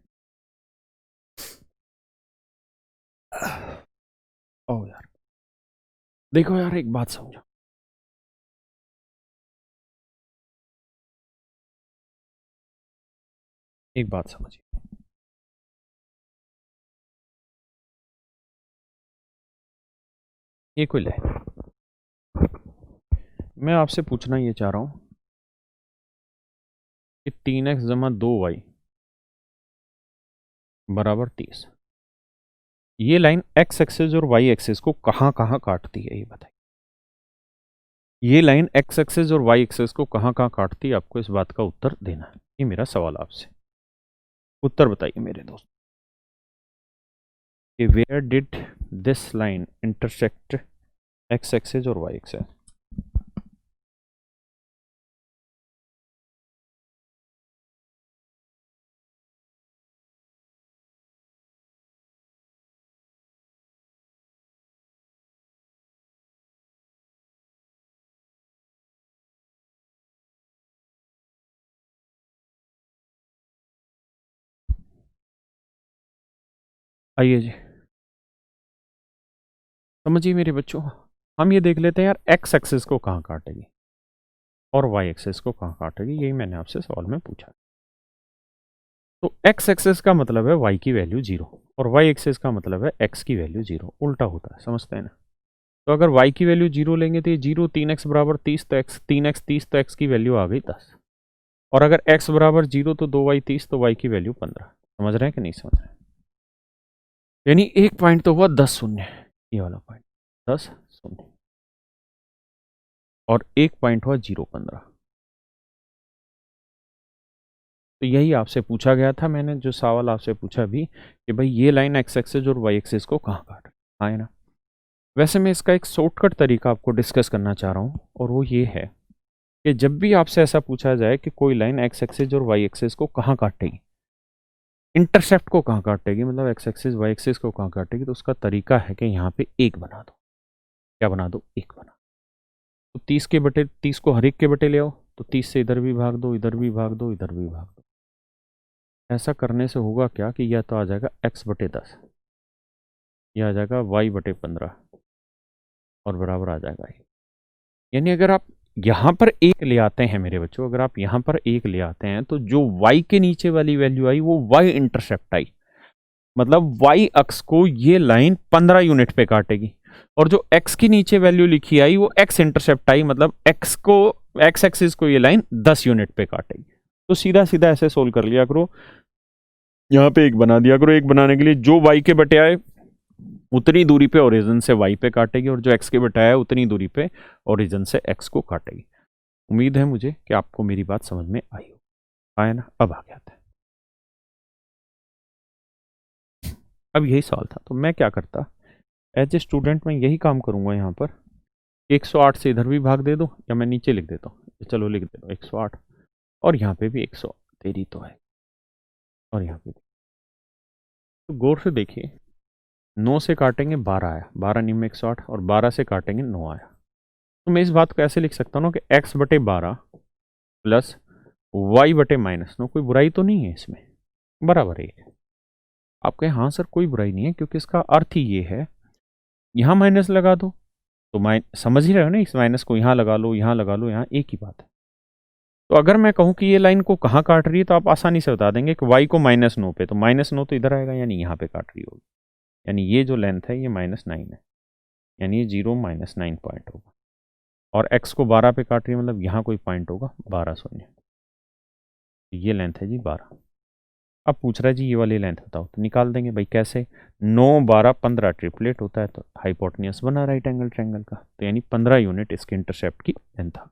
ओ यार, देखो यार एक बात समझो। एक बात समझिए। ये कोई लाइन, मैं आपसे पूछना ये चाह रहा हूं कि 3x + 2y बराबर 30, ये लाइन x एक्सिस और y एक्सिस को कहां कहां काटती है, ये बताइए। ये लाइन x एक्सिस और y एक्सिस को कहां कहां काटती है, आपको इस बात का उत्तर देना है। ये मेरा सवाल आपसे, उत्तर बताइए मेरे दोस्त कि where did this line intersect x axis और y एक्सिस। आइए जी, समझिए मेरे बच्चों। हम ये देख लेते हैं यार x एक्सिस को कहां काटेगी और y एक्सिस को कहां काटेगी, यही मैंने आपसे सवाल में पूछा। तो x एक्सिस का मतलब है y की वैल्यू 0 और y एक्सिस का मतलब है x की वैल्यू 0, उल्टा होता है, समझते हैं ना। तो अगर y की वैल्यू 0 लेंगे तो ये 0, 3x बराबर 30, तो x 3x 30, तो x की वैल्यू आ गई 10। और अगर x बराबर 0 तो 2y 30, तो y की वैल्यू 15। समझ रहे हैं कि नहीं समझ रहे हैं? यानी एक पॉइंट तो हुआ 10 शून्य, ये वाला पॉइंट 10 शून्य, और एक पॉइंट हुआ 0 15। तो यही आपसे पूछा गया था, मैंने जो सवाल आपसे पूछा अभी कि भाई ये लाइन x एक्सिस और y एक्सिस को कहाँ काट रही है ना। वैसे मैं इसका एक शॉर्टकट तरीका आपको डिस्कस करना चाह रहा हूँ, और वो ये है कि जब भी आपसे ऐसा पूछा जाए कि कोई लाइन x एक्सिस और y एक्सिस को कहाँ काटेगी, इंटरसेप्ट को कहाँ काटेगी, मतलब x एक्सिस y एक्सिस को कहाँ काटेगी, तो उसका तरीका है कि यहाँ पे एक बना दो। क्या बना दो? एक बना। तो 30 के बटे 30 को हर एक के बटे ले आओ, तो 30 से इधर भी भाग दो, इधर भी भाग दो, इधर भी भाग दो। ऐसा करने से होगा क्या कि यह तो आ जाएगा x बटे 10, यह आ जाएगा y बटे 15 और बराबर आ जाएगा ये। यानी अगर आप यहाँ पर एक ले आते हैं मेरे बच्चों, अगर आप यहाँ पर एक ले आते हैं तो जो y के नीचे वाली वैल्यू आई वो y इंटरसेप्ट आई, मतलब y अक्ष को ये लाइन 15 यूनिट पे काटेगी, और जो x की नीचे वैल्यू लिखी आई वो x इंटरसेप्ट आई, मतलब x एक्सिस को ये लाइन 10 यूनिट पे काटेगी। तो सीधा सीधा ऐसे सोल्व कर लिया करो, यहाँ पे एक बना दिया करो। एक बनाने के लिए जो y के बटे आए उतनी दूरी पे ओरिजिन से y पे काटेगी, और जो x के बटे आया उतनी दूरी पे ओरिजिन से x को काटेगी। उम्मीद है मुझे कि आपको मेरी बात समझ में आई हो, आया ना। अब आगे आता है, अब यही सवाल था तो मैं क्या करता, एज ए स्टूडेंट मैं यही काम करूंगा। यहाँ पर 108 से इधर भी भाग दे दो, या मैं नीचे लिख देता हूँ, चलो लिख देता हूँ 108, और यहाँ पे भी 100 तेरी तो है, और यहाँ पे भी। तो गौर से देखिए, 9 से काटेंगे 12 आया, 12 निम में 108, और 12 से काटेंगे 9 आया। तो मैं इस बात को ऐसे लिख सकता हूँ ना कि x बटे 12 प्लस y बटे -9, कोई बुराई तो नहीं है इसमें, बराबर है। आप कहें हाँ सर कोई बुराई नहीं है, क्योंकि इसका अर्थ ही ये है, यहाँ माइनस लगा दो तो समझ ही रहे हो ना, इस माइनस को यहाँ लगा लो, यहाँ लगा लो, यहाँ एक ही बात है। तो अगर मैं कहूँ कि ये लाइन को कहाँ काट रही है, तो आप आसानी से बता देंगे कि y को -9 पे, तो -9 तो इधर आएगा, यानी यहाँ पे काट रही होगी, यानी ये जो लेंथ है ये -9 है, यानी ये 0 -9 पॉइंट होगा। और x को 12 पे काट रही है, मतलब यहाँ कोई पॉइंट होगा 12 शून्य, ये लेंथ है जी 12। अब पूछ रहा है जी ये वाली लेंथ बताओ, तो निकाल देंगे भाई कैसे, 9 12 15 ट्रिपलेट होता है, तो हाइपोटेन्यूज बना राइट एंगल ट्रायंगल का, तो यानी 15 यूनिट इसके इंटरसेप्ट की लेंथ था।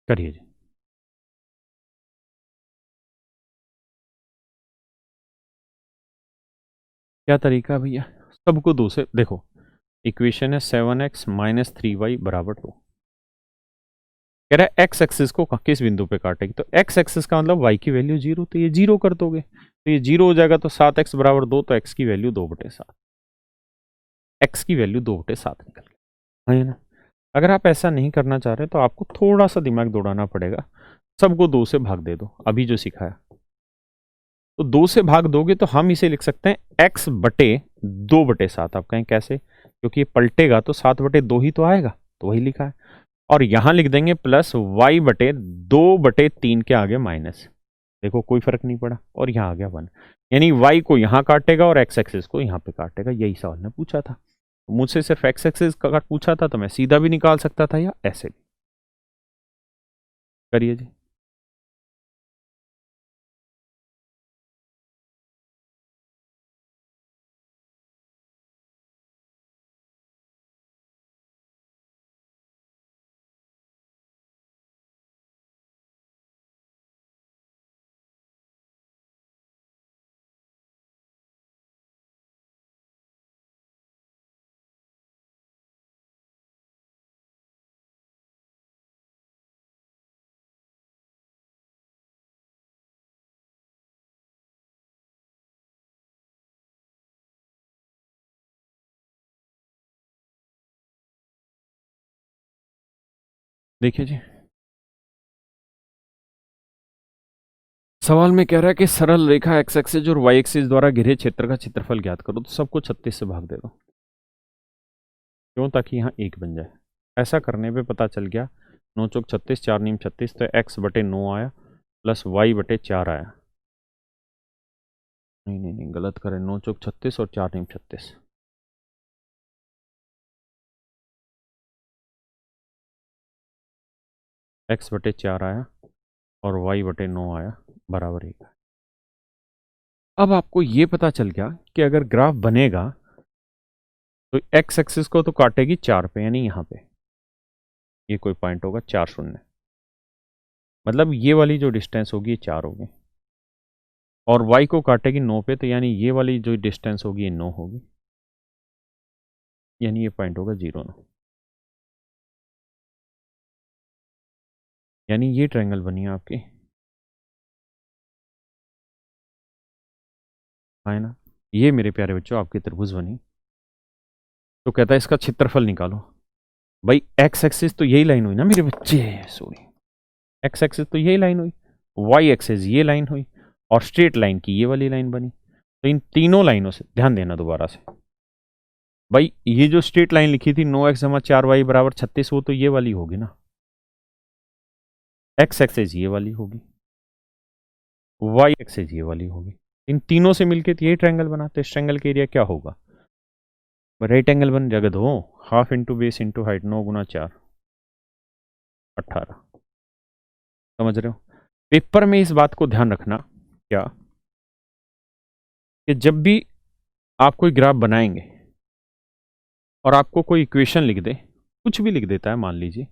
करिए जी। क्या तरीका है भैया, सबको दो से देखो, इक्वेशन है 7x - 3y बराबर 2, कह रहा है एक्स एक्सिस को किस बिंदु पे काटेगी, तो एक्स एक्सिस का मतलब y की वैल्यू 0, तो ये 0 कर दोगे, तो ये 0 हो जाएगा, तो 7x बराबर 2, तो x की वैल्यू 2/7, x की वैल्यू 2/7 निकल गई है ना। अगर आप ऐसा नहीं करना चाह रहे तो आपको थोड़ा सा दिमाग दौड़ाना पड़ेगा, सबको 2 से भाग दे दो, अभी जो सिखाया, तो 2 से भाग दोगे तो हम इसे लिख सकते हैं x बटे 2/7। आप कहें कैसे, क्योंकि ये पलटेगा तो 7/2 ही तो आएगा, तो वही लिखा है। और यहां लिख देंगे प्लस y बटे 2/3 के आगे माइनस, देखो कोई फर्क नहीं पड़ा, और यहाँ आ गया 1, यानी y को यहाँ काटेगा और x एक्सिस को यहाँ पे काटेगा। यही सवाल ने पूछा था, मुझसे सिर्फ x एक्सिस का पूछा था, तो मैं सीधा भी निकाल सकता था या ऐसे भी। करिए जी। देखिए जी, सवाल में कह रहा है कि सरल रेखा एक्स एक्सिस और वाई एक्सिस द्वारा घिरे क्षेत्र का क्षेत्रफल ज्ञात करो, तो सबको 36 से भाग दे दो, क्यों, ताकि यहाँ एक बन जाए। ऐसा करने पे पता चल गया, 9 चौक 36, 4 नीम 36, तो x बटे 9 आया प्लस y बटे 4 आया। नहीं नहीं नहीं, गलत करें, 9 चौक 36 और 4 नीम 36, x बटे 4 आया और y बटे 9 आया, बराबर 1। अब आपको ये पता चल गया कि अगर ग्राफ बनेगा तो x एक्सिस को तो काटेगी 4 पे, यानी यहाँ पे ये कोई पॉइंट होगा 4 शून्य, मतलब ये वाली जो डिस्टेंस होगी ये 4 होगी, और y को काटेगी 9 पे, तो यानी ये वाली जो डिस्टेंस होगी ये 9 होगी, यानी ये पॉइंट होगा 0 9, यानी ये ट्रायंगल बनी है आपकी। है ना। ये मेरे प्यारे बच्चों आपकी त्रिभुज बनी। तो कहता है इसका क्षेत्रफल निकालो। भाई एक्स एक्सिस तो यही लाइन हुई ना मेरे बच्चे, सॉरी, एक्स एक्सिस तो यही लाइन हुई, वाई एक्सिस ये लाइन हुई, और स्ट्रेट लाइन की ये वाली लाइन बनी। तो इन तीनों लाइनों से ध्यान देना दोबारा से, भाई ये जो स्ट्रेट लाइन लिखी थी 9x-4y बराबर 36, वो तो ये वाली होगी ना, एक्स एक्सिस ये वाली होगी, वाई एक्सिस ये वाली होगी। इन तीनों से मिलके तो यही ट्रायंगल बना, तो इस ट्रायंगल का एरिया क्या होगा, राइट एंगल बन जाएगा। दो half into base into height, 9 × 4 18। समझ रहे हो। पेपर में इस बात को ध्यान रखना क्या, कि जब भी आप कोई ग्राफ बनाएंगे और आपको कोई इक्वेशन लिख दे, कुछ भी लिख देता है, मान लीजिए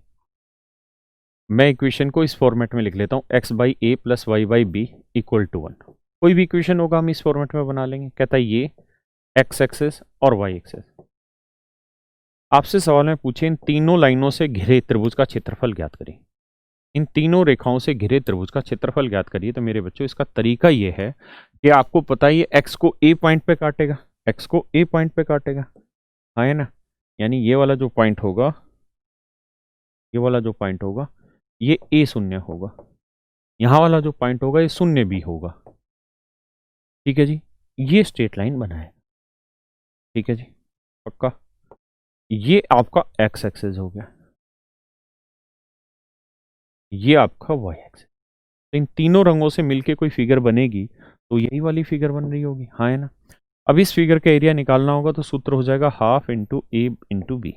मैं इक्वेशन को इस फॉर्मेट में लिख लेता हूं, x/a + y/b = 1। कोई भी इक्वेशन होगा हम इस फॉर्मेट में बना लेंगे। कहता है ये x एक्सेस और y एक्सेस। आपसे सवाल में पूछे इन तीनों लाइनों से घिरे त्रिभुज का क्षेत्रफल ज्ञात करें, इन तीनों रेखाओं से घिरे त्रिभुज का क्षेत्रफल ज्ञात करिए। तो मेरे बच्चों इसका तरीका यह है कि आपको पता है ये x को a पॉइंट पे काटेगा, x को a पॉइंट पे काटेगा, है ना। यानी ये वाला जो पॉइंट होगा, ये वाला जो पॉइंट होगा ये a शून्य होगा, यहां वाला जो पॉइंट होगा ये शून्य भी होगा। ठीक है जी, ये स्ट्रेट लाइन बनाए। ठीक है जी, पक्का। ये आपका x एक्सेस हो गया, ये आपका y एक्सेस। तो इन तीनों रंगों से मिलके कोई फिगर बनेगी तो यही वाली फिगर बन रही होगी, हाँ है ना। अब इस फिगर का एरिया निकालना होगा तो सूत्र हो जाएगा हाफ इंटू ए इंटू बी,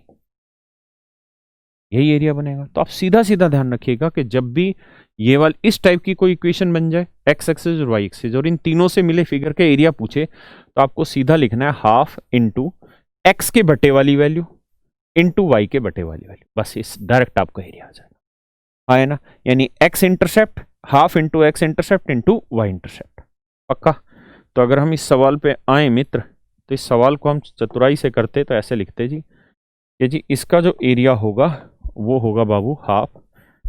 यही एरिया बनेगा। तो आप सीधा सीधा ध्यान रखिएगा कि जब भी ये वाली इस टाइप की कोई इक्वेशन बन जाए, एक्स एक्सिस और वाई एक्सिस, और इन तीनों से मिले फिगर का एरिया पूछे, तो आपको सीधा लिखना है हाफ इंटू एक्स के बटे वाली वैल्यू इंटू वाई के बटे वाली वैल्यू, बस इस डायरेक्ट आपका एरिया आ जाएगा, हाँ है ना। यानी x intercept half into x intercept into Y intercept, पक्का। तो अगर हम इस सवाल पे आए मित्र, तो इस सवाल को हम चतुराई से करते तो ऐसे लिखते जी कि जी इसका जो एरिया होगा वो होगा बाबू half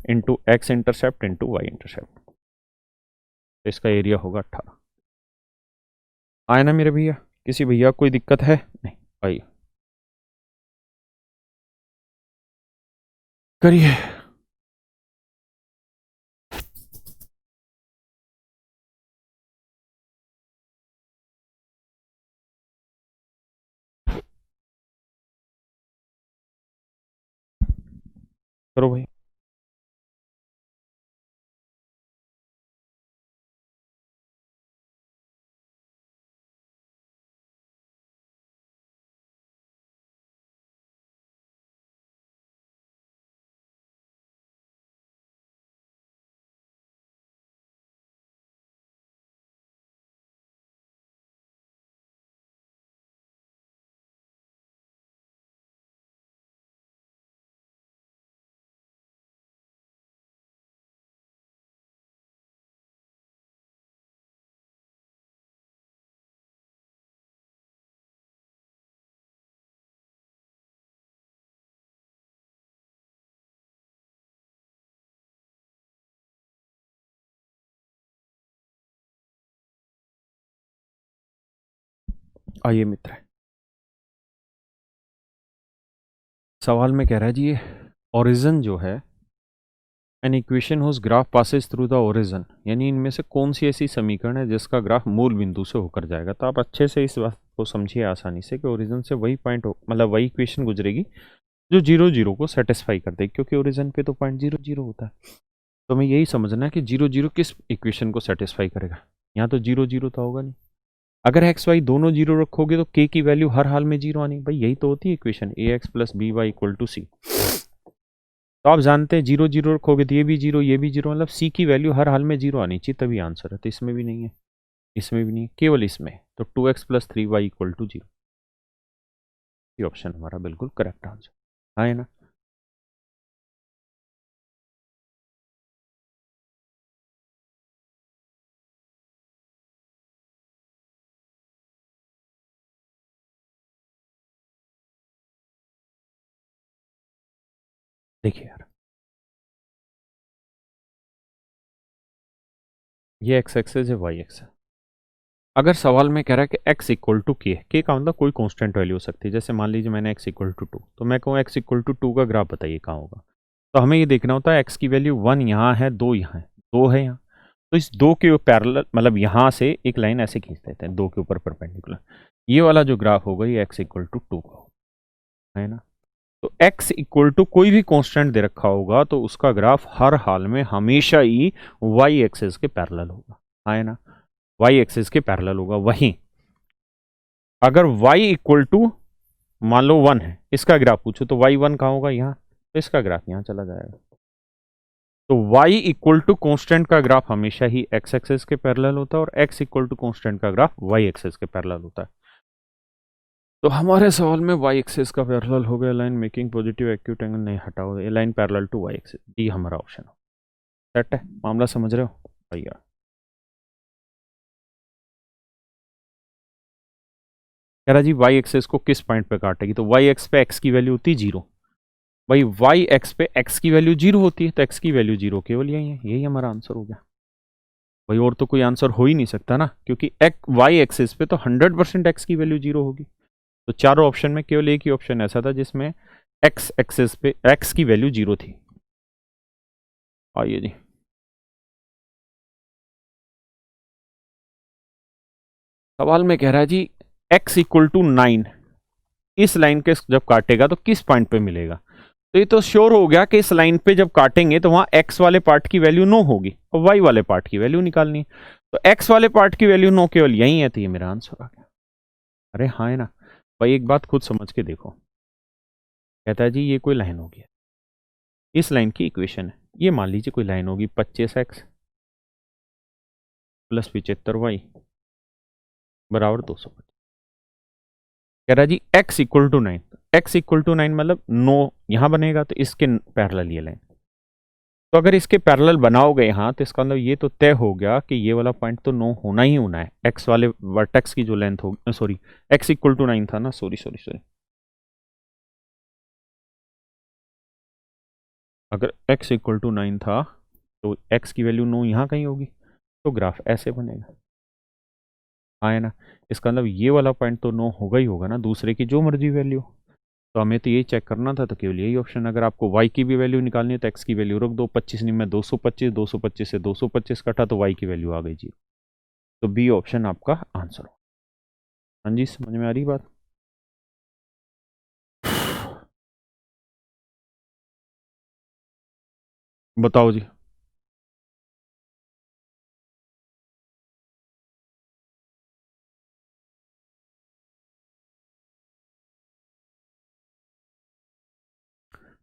into x intercept into Y intercept, तो इसका एरिया होगा 18। आए ना मेरे भैया, किसी भैया कोई दिक्कत है नहीं, आइए करिए। करो भाई। आइए मित्र, सवाल में कह रहा है जी ये ओरिजिन जो है, an equation whose graph passes through the origin, यानी इनमें से कौन सी ऐसी समीकरण है जिसका ग्राफ मूल बिंदु से होकर जाएगा। तो आप अच्छे से इस बात को समझिए आसानी से कि ओरिजिन से वही पॉइंट मतलब वही इक्वेशन गुजरेगी जो 0 0 को सेटिस्फाई कर देगी, क्योंकि ओरिजिन पे तो पॉइंट 0 0 होता है। तो हमें यही समझना है कि 0 0 किस इक्वेशन को सेटिस्फाई करेगा। यहाँ तो 0 0 तो होगा नहीं। अगर एक्स वाई दोनों 0 रखोगे तो के की वैल्यू हर हाल में 0 आनी, भाई यही तो होती है equation, A X plus B Y equal to C. तो आप जानते हैं 0 0 रखोगे तो ये भी 0 ये भी 0, मतलब सी की वैल्यू हर हाल में 0 आनी चाहिए तभी आंसर है। तो इसमें भी नहीं है, इसमें भी नहीं है, केवल इसमें। तो 2x + 3y = 0, ये ऑप्शन हमारा बिल्कुल करेक्ट आंसर, हाँ है ना। देखिए यार, ये एक्स एक्सेस है, वाई एक्सेस, अगर सवाल में कह रहा है कि x इक्वल टू के का मतलब कोई कांस्टेंट वैल्यू हो सकती है, जैसे मान लीजिए मैंने x इक्वल टू 2, तो मैं कहूँ x इक्वल टू 2 का ग्राफ बताइए कहाँ होगा। तो हमें ये देखना होता है x की वैल्यू 1 यहाँ है, 2 यहाँ है, 2 है यहाँ, तो इस 2 के पैरेलल मतलब यहाँ से एक लाइन ऐसे खींच देते हैं 2 के ऊपर परपेंडिकुलर, ये वाला जो ग्राफ होगा ये x इक्वल टू 2 का है ना। तो x इक्वल टू कोई भी कांस्टेंट दे रखा होगा तो उसका ग्राफ हर हाल में हमेशा ही y एक्सिस के पैरेलल होगा, है ना, y एक्सिस के पैरेलल होगा। वहीं अगर y इक्वल टू मान लो 1 है, इसका ग्राफ पूछो तो y1 कहाँ होगा, यहाँ, तो इसका ग्राफ यहाँ चला जाएगा। तो y इक्वल टू कॉन्स्टेंट का ग्राफ हमेशा ही x एक्सिस के पैरेलल होता है और x इक्वल टू कॉन्स्टेंट का ग्राफ y एक्सिस के पैरेलल होता है। तो हमारे सवाल में y एक्सिस का पैरेलल हो गया line making positive acute angle, नहीं हटाओ, ये line parallel to y axis, D हमारा ऑप्शन हो। सेट है, मामला समझ रहे हो भैया। कह रहा जी y एक्सिस को किस पॉइंट पे काटेगी, तो y एक्स पे x की वैल्यू होती है 0, भाई y एक्स पे x की वैल्यू 0 होती है, तो x की वैल्यू 0 केवल यही है, यही हमारा आंसर हो गया भाई, और तो कोई आंसर हो ही नहीं सकता ना, क्योंकि y एक्सिस पे तो 100% x की वैल्यू 0 होगी। तो चारों ऑप्शन में केवल एक ही ऑप्शन ऐसा था जिसमें x एक्सिस पे x की वैल्यू 0 थी। आइए जी, सवाल में कह रहा है जी x इक्वल टू 9 इस लाइन के जब काटेगा तो किस पॉइंट पे मिलेगा। तो ये तो श्योर हो गया कि इस लाइन पे जब काटेंगे तो वहां x वाले पार्ट की वैल्यू 9 होगी और y वाले पार्ट की वैल्यू निकालनी है, तो x वाले पार्ट की वैल्यू 9 केवल यही है, तो ये मेरा आंसर आ गया। अरे हाँ है ना भाई, एक बात खुद समझ के देखो, कहता है जी ये कोई लाइन होगी, इस लाइन की इक्वेशन है, ये मान लीजिए कोई लाइन होगी 25x प्लस 75y बराबर 225। कह रहा जी x equal to 9, x equal to 9 मतलब 9 यहां बनेगा तो इसके पैरेलल ये लाइन, तो अगर इसके पैरेलल बनाओगे यहाँ तो इसका मतलब ये तो तय हो गया कि ये वाला पॉइंट तो 9 होना ही होना है, x वाले वर्टेक्स की जो लेंथ होगी, सॉरी x इक्वल टू 9 था ना, सॉरी सॉरी सॉरी, अगर x इक्वल टू 9 था तो x की वैल्यू 9 यहाँ कहीं होगी, तो ग्राफ ऐसे बनेगा, हाँ है ना। इसका मतलब ये वाला पॉइंट तो 9 होगा ही होगा ना, दूसरे की जो मर्जी वैल्यू, तो हमें तो यही चेक करना था, तो केवल यही ऑप्शन। अगर आपको y की भी वैल्यू निकालनी है तो x की वैल्यू रख दो, 25 नहीं में 225, 225 से 225 कटा तो y की वैल्यू आ गई 0, तो बी ऑप्शन आपका आंसर हो। हाँ जी, समझ में आ रही बात। बताओ जी,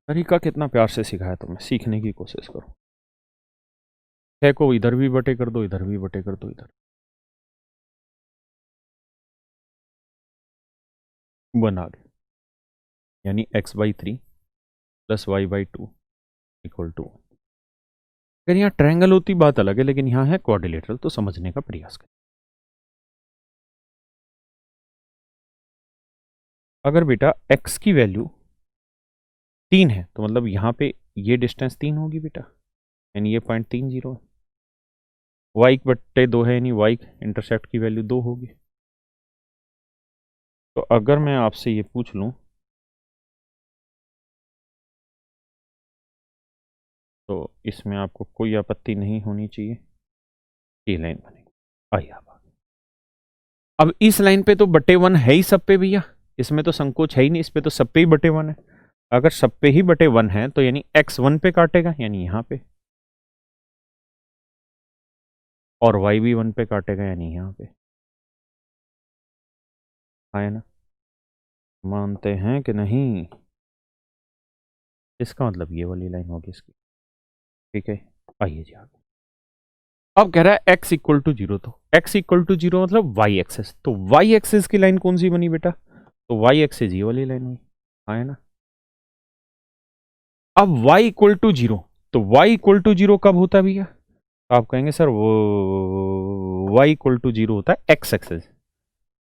तरीका कितना प्यार से सिखाया तुम्हें, सीखने की कोशिश करो। 6 को इधर भी बटे कर दो, इधर भी बटे कर दो, इधर 1 आ गया, यानी x/3 plus y/2 equal to. अगर यहाँ ट्रायंगल होती बात अलग है, लेकिन यहाँ है क्वाड्रिलेटरल, तो समझने का प्रयास करें। अगर बेटा x की वैल्यू 3 है तो मतलब यहाँ पे ये डिस्टेंस 3 होगी बेटा, यानी ये पॉइंट 3 0 है, y/2 है यानी y इंटरसेप्ट की वैल्यू 2 होगी। तो अगर मैं आपसे ये पूछ लूँ तो इसमें आपको कोई आपत्ति नहीं होनी चाहिए, ये लाइन बनेगी। आइए अब इस लाइन पे तो बटे 1 है ही सब पे भैया, इसमें तो संकोच है ही नहीं, इस पे तो सब पे ही बटे 1 है। अगर सब पे ही बटे 1 है तो यानी x 1 पे काटेगा, यानी यहाँ पे, और y भी 1 पे काटेगा, यानी यहाँ पे, है ना। मानते हैं कि नहीं, इसका मतलब ये वाली लाइन होगी इसकी, ठीक है। आइए जी आगे, अब कह रहा है x इक्वल टू 0, तो x इक्वल टू 0 मतलब y एक्सेस, तो y एक्सेस की लाइन कौन सी बनी बेटा, तो y एक्सेस ये वाली लाइन हुई, है ना। अब y इक्वल टू 0, तो y इक्वल टू 0 कब होता है भैया, तो आप कहेंगे सर वो y इक्वल टू 0 होता है x एक्सेस,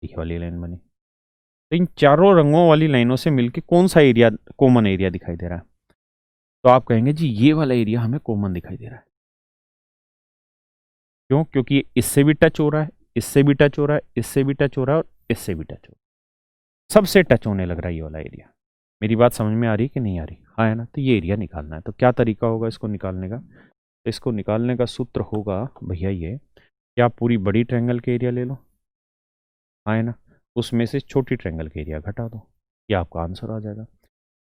ये वाली लाइन बनी। तो इन चारों रंगों वाली लाइनों से मिलके कौन सा एरिया कॉमन एरिया दिखाई दे रहा है, तो आप कहेंगे जी ये वाला एरिया हमें कॉमन दिखाई दे रहा है। क्यों, क्योंकि इससे भी टच हो रहा है, इससे भी टच हो रहा है, इससे भी टच हो रहा है और इससे भी टच हो रहा है, सबसे टच होने लग रहा है ये वाला एरिया। मेरी बात समझ में आ रही कि नहीं आ रही? हाँ है ना? तो ये एरिया निकालना है। तो क्या तरीका होगा इसको निकालने का? तो इसको निकालने का सूत्र होगा भैया ये कि आप पूरी बड़ी ट्रायंगल के एरिया ले लो, हाँ है ना, उसमें से छोटी ट्रायंगल के एरिया घटा दो, ये आपका आंसर आ जाएगा।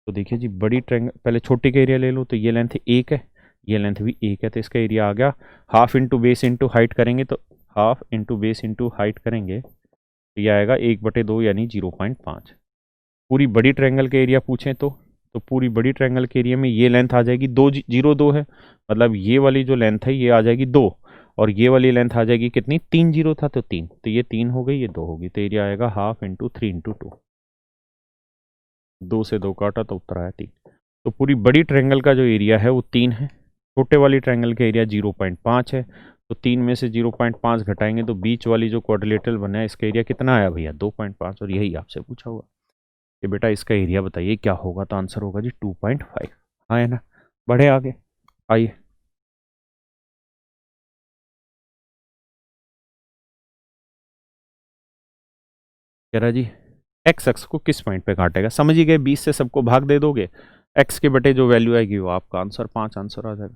तो देखिए जी, बड़ी ट्रायंगल पहले छोटे के एरिया ले लो, तो ये लेंथ 1 है, ये लेंथ भी 1 है, तो इसका एरिया आ गया half into base into height करेंगे, तो half into base into height करेंगे तो ये आएगा 1/2 यानी 0.5। पूरी बड़ी ट्रायंगल के एरिया पूछें तो पूरी बड़ी ट्रायंगल के एरिया में ये लेंथ आ जाएगी 2 0 2 है, मतलब ये वाली जो लेंथ है ये आ जाएगी 2, और ये वाली लेंथ आ जाएगी कितनी, 3 0 था तो 3, तो ये 3 हो गई, ये 2 होगी, तो एरिया आएगा हाफ इंटू 3 इंटू 2, 2 से 2 काटा तो उत्तर आया 3। तो पूरी बड़ी ट्रायंगल का जो एरिया है वो 3 है, छोटे वाली ट्रायंगल का एरिया 0.5 है, तो 3 में से 0.5 घटाएंगे तो बीच वाली जो क्वाड्रिलेटरल बना है इसका एरिया कितना आया भैया, 2.5, और यही आपसे पूछा हुआ कि बेटा इसका एरिया बताइए क्या होगा, तो आंसर होगा जी 2.5। हाँ है ना? बढ़े आगे, आइए। कह रहा जी एक्स एक्स को किस पॉइंट पे काटेगा, समझ ही गए, 20 से सबको भाग दे दोगे, एक्स के बटे जो वैल्यू आएगी वो आपका आंसर 5 आंसर आ जाएगा।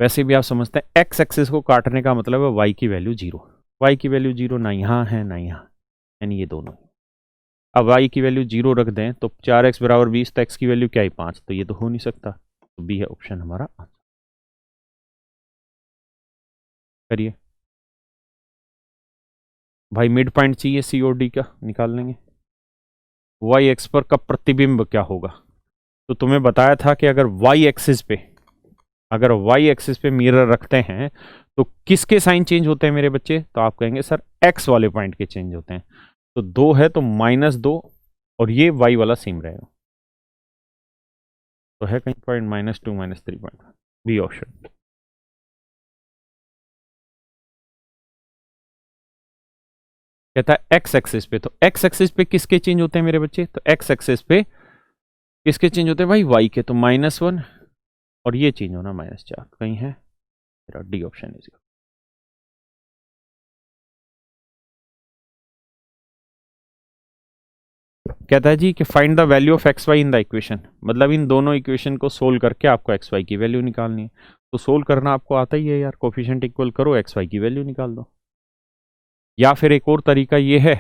वैसे भी आप समझते हैं एक्स एक्सिस को काटने का मतलब है वाई की वैल्यू 0, वाई की वैल्यू 0 ना यहाँ है ना यहाँ, यानी ये दोनों। अब y की वैल्यू 0 रख दें तो 4x बराबर 20, तो x की वैल्यू क्या है 5, तो ये तो हो नहीं सकता, तो बी है ऑप्शन हमारा आंसर। करिए भाई, मिड पॉइंट चाहिए सी और डी का, निकाल लेंगे। वाई एक्स पर का प्रतिबिंब क्या होगा? तो तुम्हें बताया था कि अगर वाई एक्सिस पे मिरर रखते हैं तो किसके साइन चेंज होते हैं मेरे बच्चे? तो आप कहेंगे सर एक्स वाले पॉइंट के चेंज होते हैं, तो 2 है तो -2, और ये वाई वाला सेम रहेगा, तो है कहीं पॉइंट -2 -3 पॉइंट, बी ऑप्शन। कहता है एक्स एक्सिस पे, तो एक्स एक्सिस पे किसके चेंज होते हैं मेरे बच्चे? तो एक्स एक्सिस पे किसके चेंज होते हैं भाई? वाई के, तो -1, और ये चेंज होना -4, कहीं है मेरा डी ऑप्शन इज। कहता है जी कि find the value of x y in the equation, मतलब इन दोनों इक्वेशन को सोल्व करके आपको एक्स वाई की वैल्यू निकालनी है। तो सोल्व करना आपको आता ही है यार, कोफिशिएंट इक्वल करो, एक्स वाई की वैल्यू निकाल दो। या फिर एक और तरीका ये है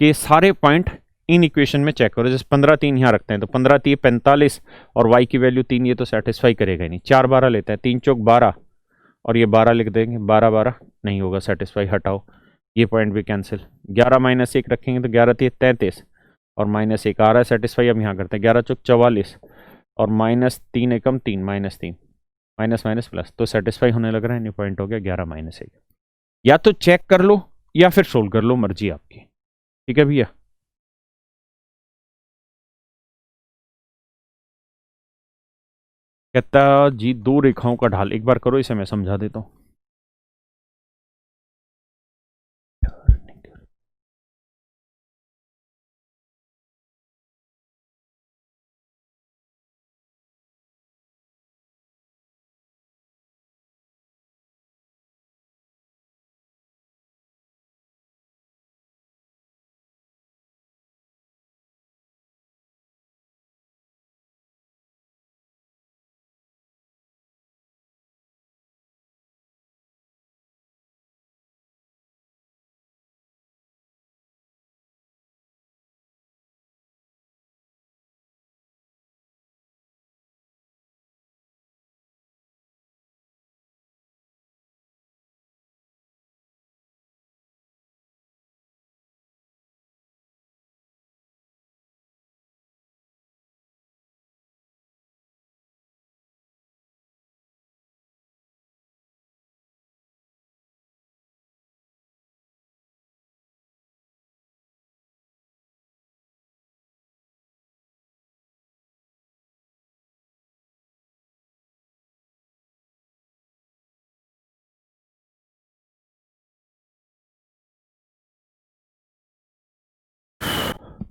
कि सारे पॉइंट इन इक्वेशन में चेक करो, जैसे 15 3 यहाँ रखते हैं तो 15 3 45, और y की वैल्यू 3, ये तो सेटिस्फाई करेगा ही नहीं। 4 12 लेते हैं, 3 चौक 12, और ये 12 लिख देंगे, 12 12 नहीं होगा सेटिस्फाई, हटाओ, ये पॉइंट भी कैंसिल। 11 -1 रखेंगे तो 11 3 33, और -1 आ रहा है सेटिस्फाई, अब यहाँ करते हैं 11 चौक 44, और -3 एकम 3 -3, माइनस माइनस प्लस, तो सेटिस्फाई होने लग रहा है, नहीं पॉइंट हो गया 11 -1। या तो चेक कर लो या फिर सोल्व कर लो, मर्जी आपकी, ठीक है भैया। कहता जी दो रेखाओं का ढाल, एक बार करो इसे, मैं समझा देता हूं।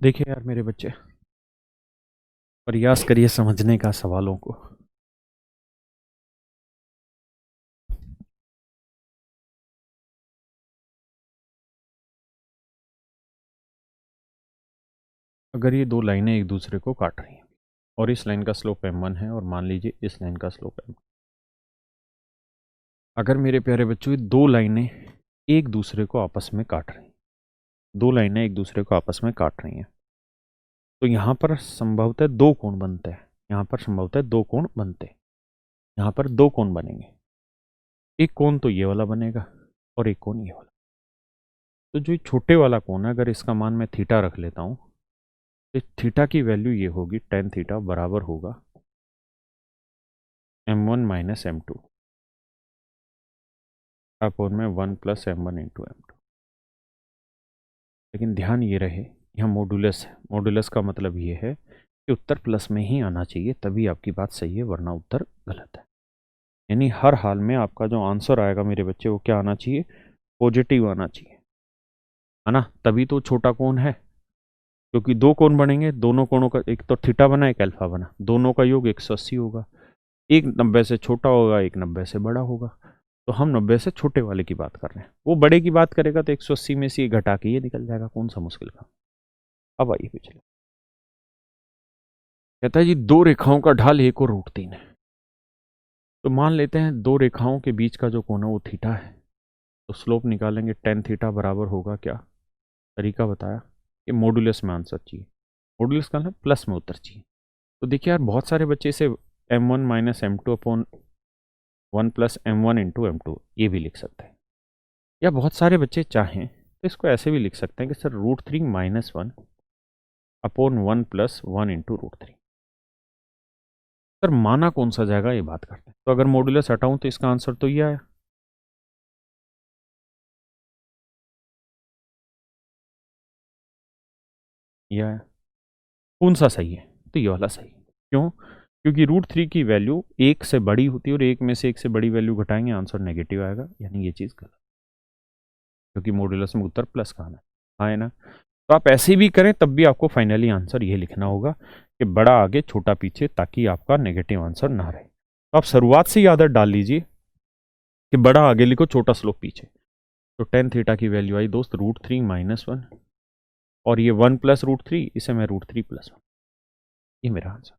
देखिए यार मेरे बच्चे, प्रयास करिए समझने का सवालों को। अगर ये दो लाइनें एक दूसरे को काट रही हैं और इस लाइन का स्लोप m1 है और मान लीजिए इस लाइन का स्लोप m2, अगर मेरे प्यारे बच्चों ये दो लाइनें एक दूसरे को आपस में काट रही हैं, दो लाइनें एक दूसरे को आपस में काट रही हैं, तो यहाँ पर संभवतः दो कोण बनते हैं, यहाँ पर संभवतः दो कोण बनते हैं, यहाँ पर दो कोण बनेंगे। एक कोण तो ये वाला बनेगा और एक कोण ये वाला। तो जो छोटे वाला कोण है, अगर इसका मान मैं थीटा रख लेता हूँ, तो थीटा की वैल्यू ये होगी tan थीटा बराबर होगा m1 माइनस m2 अपॉन में 1 प्लस m1 इंटू m2। लेकिन ध्यान ये रहे, यहाँ मॉडुलस है, मॉडुलस का मतलब ये है कि उत्तर प्लस में ही आना चाहिए, तभी आपकी बात सही है, वरना उत्तर गलत है। यानी हर हाल में आपका जो आंसर आएगा मेरे बच्चे, वो क्या आना चाहिए? पॉजिटिव आना चाहिए, है ना? तभी तो छोटा कोण है, क्योंकि दो कोण बनेंगे, दोनों कोणों का एक तो थीटा बना एक अल्फा बना, दोनों का योग 180 होगा, एक 90 से छोटा होगा एक 90 से बड़ा होगा। तो हम 90 से छोटे वाले की बात कर रहे हैं, वो बड़े की बात करेगा तो 180 में से ये घटा के ये निकल जाएगा, कौन सा मुश्किल काम। अब आइए पिछले, कहता है जी दो रेखाओं का ढाल 1 और √3 है। तो मान लेते हैं दो रेखाओं के बीच का जो कोण है वो थीटा है, तो स्लोप निकालेंगे tan थीटा बराबर होगा क्या? तरीका बताया कि मॉडुलस में आंसर चाहिए, मॉडुलस का मतलब प्लस में उत्तर चाहिए। तो देखिए यार, बहुत सारे बच्चे इसे m1 minus m2 upon 1 plus m1 into m2 ये भी लिख सकते हैं, या बहुत सारे बच्चे चाहें तो इसको ऐसे भी लिख सकते हैं कि sir √3 minus 1 upon 1 plus 1 into √3। Sir माना कौन सा जाएगा ये बात करते हैं। तो अगर मॉडुलस हटाऊं तो इसका आंसर तो ये आया, ये आया। कौन सा सही है? तो ये वाला सही है। क्यों? क्योंकि √3 की वैल्यू एक से बड़ी होती है और एक में से एक से बड़ी वैल्यू घटाएंगे आंसर नेगेटिव आएगा, यानी ये चीज़ गलत, क्योंकि मॉडुलस में उत्तर प्लस का आना है। हाँ है ना? तो आप ऐसे भी करें तब भी आपको फाइनली आंसर ये लिखना होगा कि बड़ा आगे छोटा पीछे, ताकि आपका नेगेटिव आंसर ना रहे। तो आप शुरुआत से ही आदत डाल लीजिए कि बड़ा आगे लिखो छोटा स्लोप पीछे। तो tan थीटा की वैल्यू आई दोस्त √3 माइनस 1, और ये 1 प्लस √3, इसे मैं √3 प्लस 1, ये मेरा आंसर।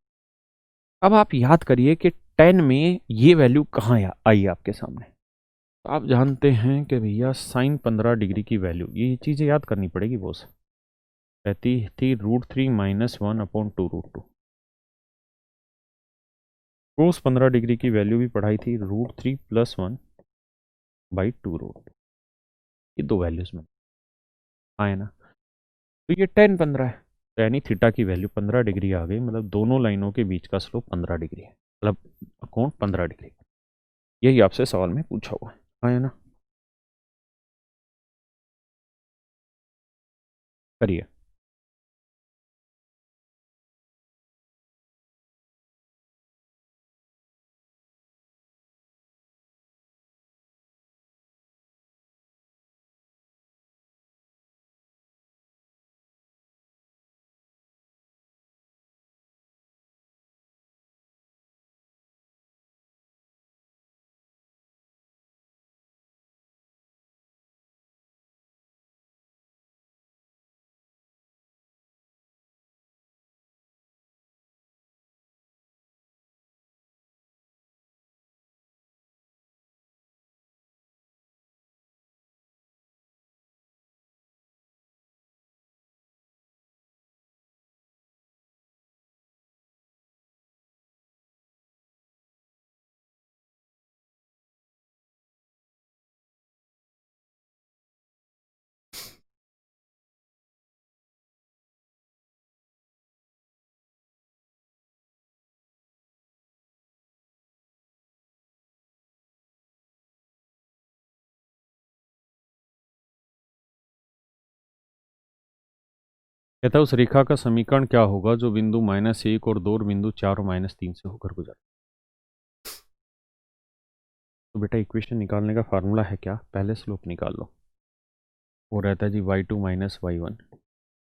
अब आप याद करिए कि tan में ये वैल्यू कहाँ आई आपके सामने। तो आप जानते हैं कि भैया साइन 15 डिग्री की वैल्यू, ये चीज़ें याद करनी पड़ेगी बॉस, रहती थी √3 माइनस 1 अपॉन 2 √2। कोस 15 डिग्री की वैल्यू भी पढ़ाई थी √3 प्लस 1 बाई 2 √2। ये दो वैल्यूज में आए ना, तो ये tan 15 है, तो यानी थीटा की वैल्यू 15 डिग्री आ गई, मतलब दोनों लाइनों के बीच का स्लोप 15 डिग्री है, मतलब कोण 15 डिग्री। यही आपसे सवाल में पूछा हुआ है ना? करिए। कहता है उस रेखा का समीकरण क्या होगा जो बिंदु -1 और 2 बिंदु 4 और -3 से होकर गुजर। तो बेटा इक्वेशन निकालने का फार्मूला है क्या? पहले स्लोप निकाल लो, वो रहता है जी y2 minus y1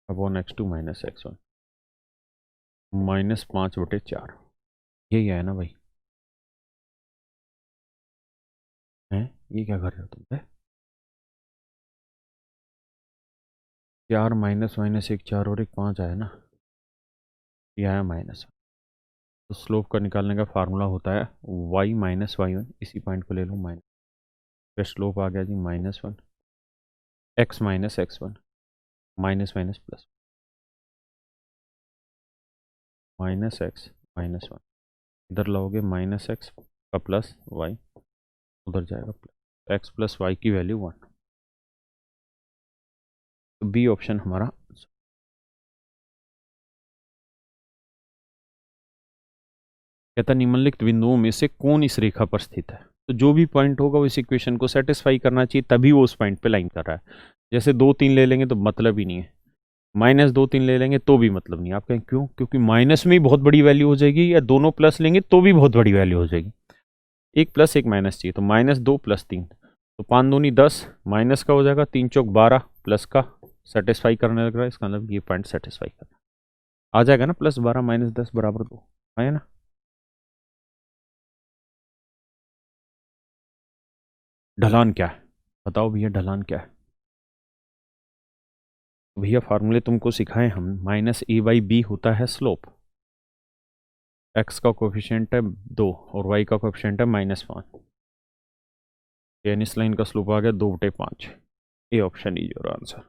upon x2 minus x1 -5/4। यही है ना भाई? हैं, ये क्या कर रहे हो तुम? 4 माइनस माइनस 1 4 और 1 5 आया ना, ये आया -1। तो स्लोप का निकालने का फार्मूला होता है y माइनस y1, इसी पॉइंट को ले लो माइनस, फिर स्लोप आ गया जी -1, x minus x1, minus minus plus, -x -1, इधर लाओगे -x का प्लस y, उधर जाएगा प्लस x प्लस y की वैल्यू 1। तो बी ऑप्शन हमारा। कहता निम्नलिखित बिंदुओं में से कौन इस रेखा पर स्थित है। तो जो भी पॉइंट होगा उस इक्वेशन को सेटिस्फाई करना चाहिए, तभी वो उस पॉइंट पे लाइन कर रहा है। जैसे 2 3 ले लेंगे तो मतलब ही नहीं है, -2 3 ले लेंगे तो भी मतलब नहीं। आप कहें क्यों? क्योंकि माइनस में ही बहुत बड़ी वैल्यू हो जाएगी, या दोनों प्लस लेंगे तो भी बहुत बड़ी वैल्यू हो जाएगी। एक प्लस एक माइनस चाहिए, तो -2 + 3, तो 5 दूनी 10, माइनस का हो जाएगा 3 चौक 12, प्लस का सेटिस्फाई करने लग रहा है, इसका मतलब ये पॉइंट सेटिस्फाई करना आ जाएगा ना। +12 -10 बराबर 2 आया ना। ढलान क्या है बताओ भैया, ढलान क्या है? भैया फार्मूले तुमको सिखाए हम, -a/b होता है स्लोप, x का कोफिशिएंट है 2 और y का कोफिशिएंट है -5, यानी इस लाइन का स्लोप आ गया 2/5। A option is your answer.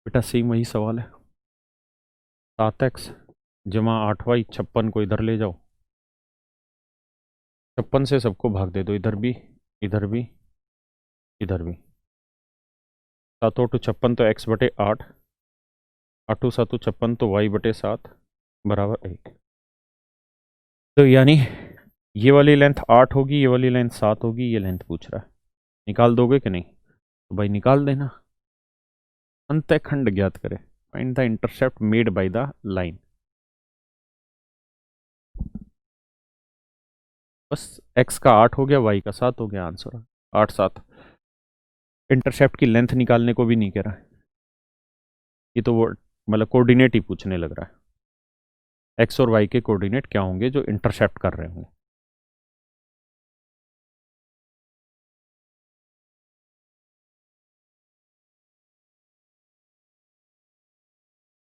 बेटा सेम वही सवाल है, 7x जमा 8y, 56 को इधर ले जाओ, 56 से सबको भाग दे दो, इधर भी इधर भी इधर भी। 7×8 = 56, तो x/8, 8×7 = 56, तो y/7 बराबर 1। तो यानी ये वाली लेंथ 8 होगी, ये वाली लेंथ 7 होगी, ये लेंथ पूछ रहा है। निकाल दोगे कि नहीं? तो भाई निकाल देना। अंतःखंड ज्ञात करें, find the intercept made by the line. बस x का 8 हो गया, y का 7 हो गया, आंसर 8 7। इंटरसेप्ट की लेंथ निकालने को भी नहीं कह रहा है, ये तो वो मतलब कोऑर्डिनेट ही पूछने लग रहा है, x और y के कोऑर्डिनेट क्या होंगे जो इंटरसेप्ट कर रहे होंगे।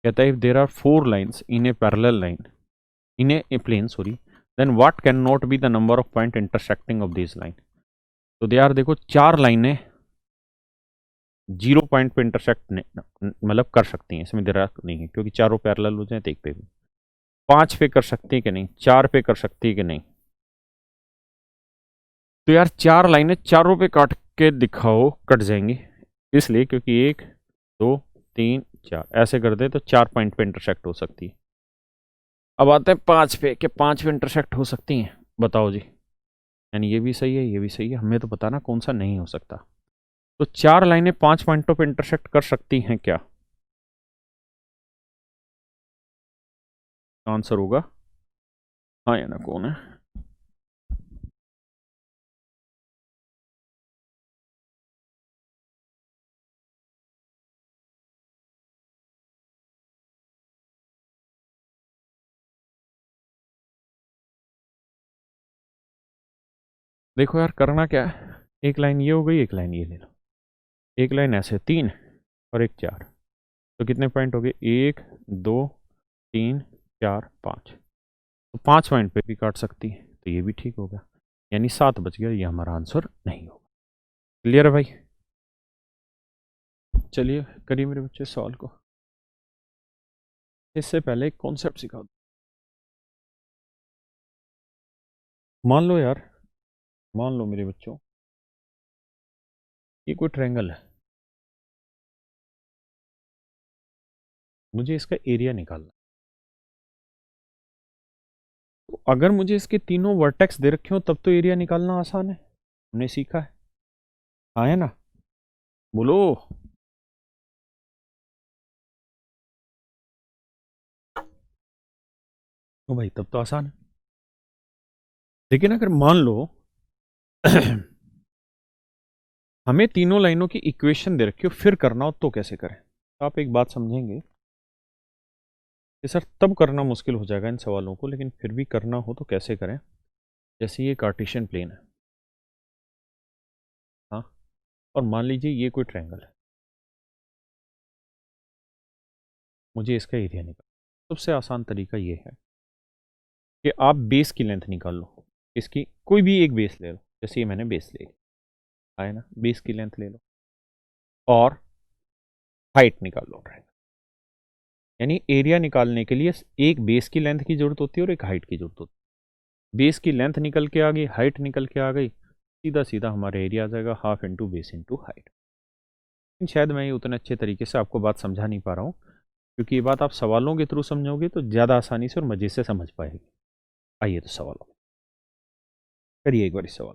कहता है if there are 4 lines in a parallel line in a plane sorry, then what can not be the number of point intersecting of this line. तो यार देखो 4 लाइनें 0 पॉइंट पे इंटरसेक्ट मतलब कर सकती हैं, इसमें देर नहीं है, क्योंकि चारों पैरेलल हो जाए तो एक पे भी। 5 पे कर सकती है कि नहीं, 4 पे कर सकती है कि नहीं। तो यार 4 लाइनें चारों पे काट के दिखाओ, कट जाएंगी, इसलिए क्योंकि 1 2 3 4 ऐसे कर दे तो 4 पॉइंट पे इंटरसेक्ट हो सकती है। अब आते हैं 5 पे, कि 5 पे इंटरसेक्ट हो सकती हैं, बताओ जी। यानी ये भी सही है, ये भी सही है, हमें तो बताना कौन सा नहीं हो सकता। तो 4 लाइनें 5 पॉइंटों पे इंटरसेक्ट कर सकती हैं क्या? आंसर होगा हाँ या ना, कौन है? देखो यार करना क्या है, एक लाइन ये हो गई, एक लाइन ये ले लो, एक लाइन ऐसे 3 और एक 4, तो कितने पॉइंट हो गए? 1 2 3 4 5, तो 5 पॉइंट पे भी काट सकती है, तो ये भी ठीक होगा, यानी 7 बच गया, ये हमारा आंसर नहीं होगा। क्लियर है भाई? चलिए करिए मेरे बच्चे सवाल को। इससे पहले एक कॉन्सेप्ट सिखा दो। मान लो यार, मान लो मेरे बच्चों, ये कोई ट्रायंगल है, मुझे इसका एरिया निकालना। तो अगर मुझे इसके तीनों वर्टेक्स दे रखे हो तब तो एरिया निकालना आसान है, हमने सीखा है, हाँ है ना? बोलो। ओ भाई तब तो आसान है, लेकिन अगर मान लो हमें तीनों लाइनों की इक्वेशन दे रखी हो फिर करना हो तो कैसे करें? तो आप एक बात समझेंगे कि सर तब करना मुश्किल हो जाएगा इन सवालों को, लेकिन फिर भी करना हो तो कैसे करें। जैसे ये कार्टेशियन प्लेन है, हाँ, और मान लीजिए ये कोई ट्रायंगल है, मुझे इसका एरिया निकाल। सबसे आसान तरीका ये है कि आप बेस की लेंथ निकाल लो, इसकी कोई भी एक बेस ले लो, जैसे ये मैंने बेस ले ली, आए ना, बेस की लेंथ ले लो और हाइट निकाल लो। यानी एरिया निकालने के लिए एक बेस की लेंथ की जरूरत होती है और एक हाइट की जरूरत होती है। बेस की लेंथ निकल के आ गई, हाइट निकल के आ गई, सीधा सीधा हमारा एरिया आ जाएगा half into base into height. शायद मैं ये उतने अच्छे तरीके से आपको बात समझा नहीं पा रहा हूँ, क्योंकि ये बात आप सवालों के थ्रू समझोगे तो ज़्यादा आसानी से और मज़े से समझ पाएगी। आइए तो सवालों करिए एक बार इस सवाल।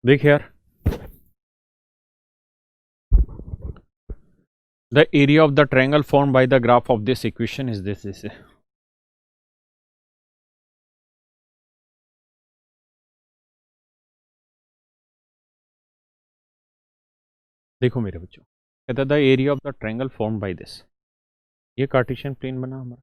देख यार, the area of the triangle form by the graph of this equation is this. देखो मेरे बच्चों, कहता है the area of the triangle form by this, ये कार्टेशियन प्लेन बना हमारा।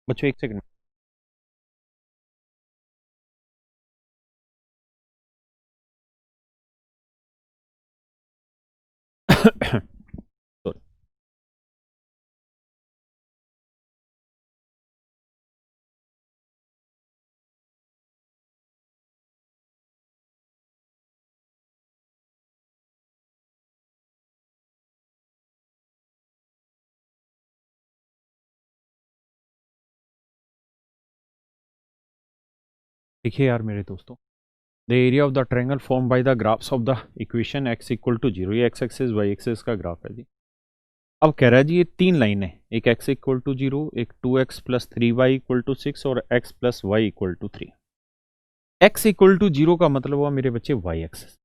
बच्चों एक सेकंड। Sorry. देखिए यार मेरे दोस्तों, the area of the triangle form by the graphs of the equation x equal to 0, ये x एक्सिस y एक्सिस का ग्राफ है जी। अब कह रहा है जी ये तीन लाइनें, एक x इक्वल टू 0, एक 2x plus 3y equal to 6 और x plus y equal to 3। x equal to 0 का मतलब हुआ मेरे बच्चे y एक्सिस।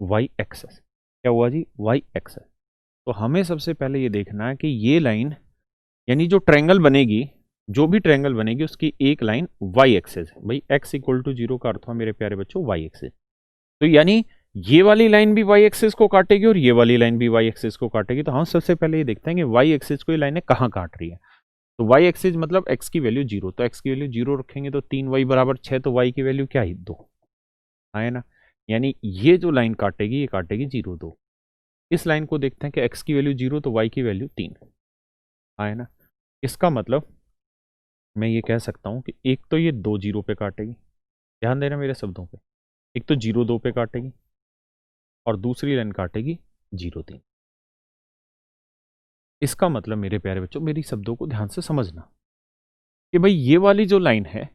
y एक्सिस क्या हुआ जी? y axis. तो हमें सबसे पहले ये देखना है कि ये लाइन, यानी जो ट्रायंगल बनेगी, जो भी ट्रायंगल बनेगी उसकी एक लाइन y एक्सिस है। भाई x इक्वल टू 0 का अर्थ हुआ मेरे प्यारे बच्चों y एक्सिस। तो यानी ये वाली लाइन भी y एक्सिस को काटेगी और ये वाली लाइन भी y एक्सिस को काटेगी। तो हम सबसे पहले ये देखते हैं कि y एक्सिस को ये लाइनें कहाँ काट रही है। तो y एक्सिस मतलब x की वैल्यू 0, तो x की वैल्यू 0 रखेंगे तो 3y बराबर 6, तो y की वैल्यू क्या है? 2 है ना। यानी ये जो लाइन काटेगी ये काटेगी 0 2। इस लाइन को देखते हैं कि x की वैल्यू 0 तो y की वैल्यू 3 है ना। इसका मतलब मैं ये कह सकता हूँ कि एक तो ये 2 0 पे काटेगी, ध्यान देना मेरे शब्दों पे, एक तो 0 2 पे काटेगी और दूसरी लाइन काटेगी 0 3। इसका मतलब मेरे प्यारे बच्चों, मेरी शब्दों को ध्यान से समझना कि भाई ये वाली जो लाइन है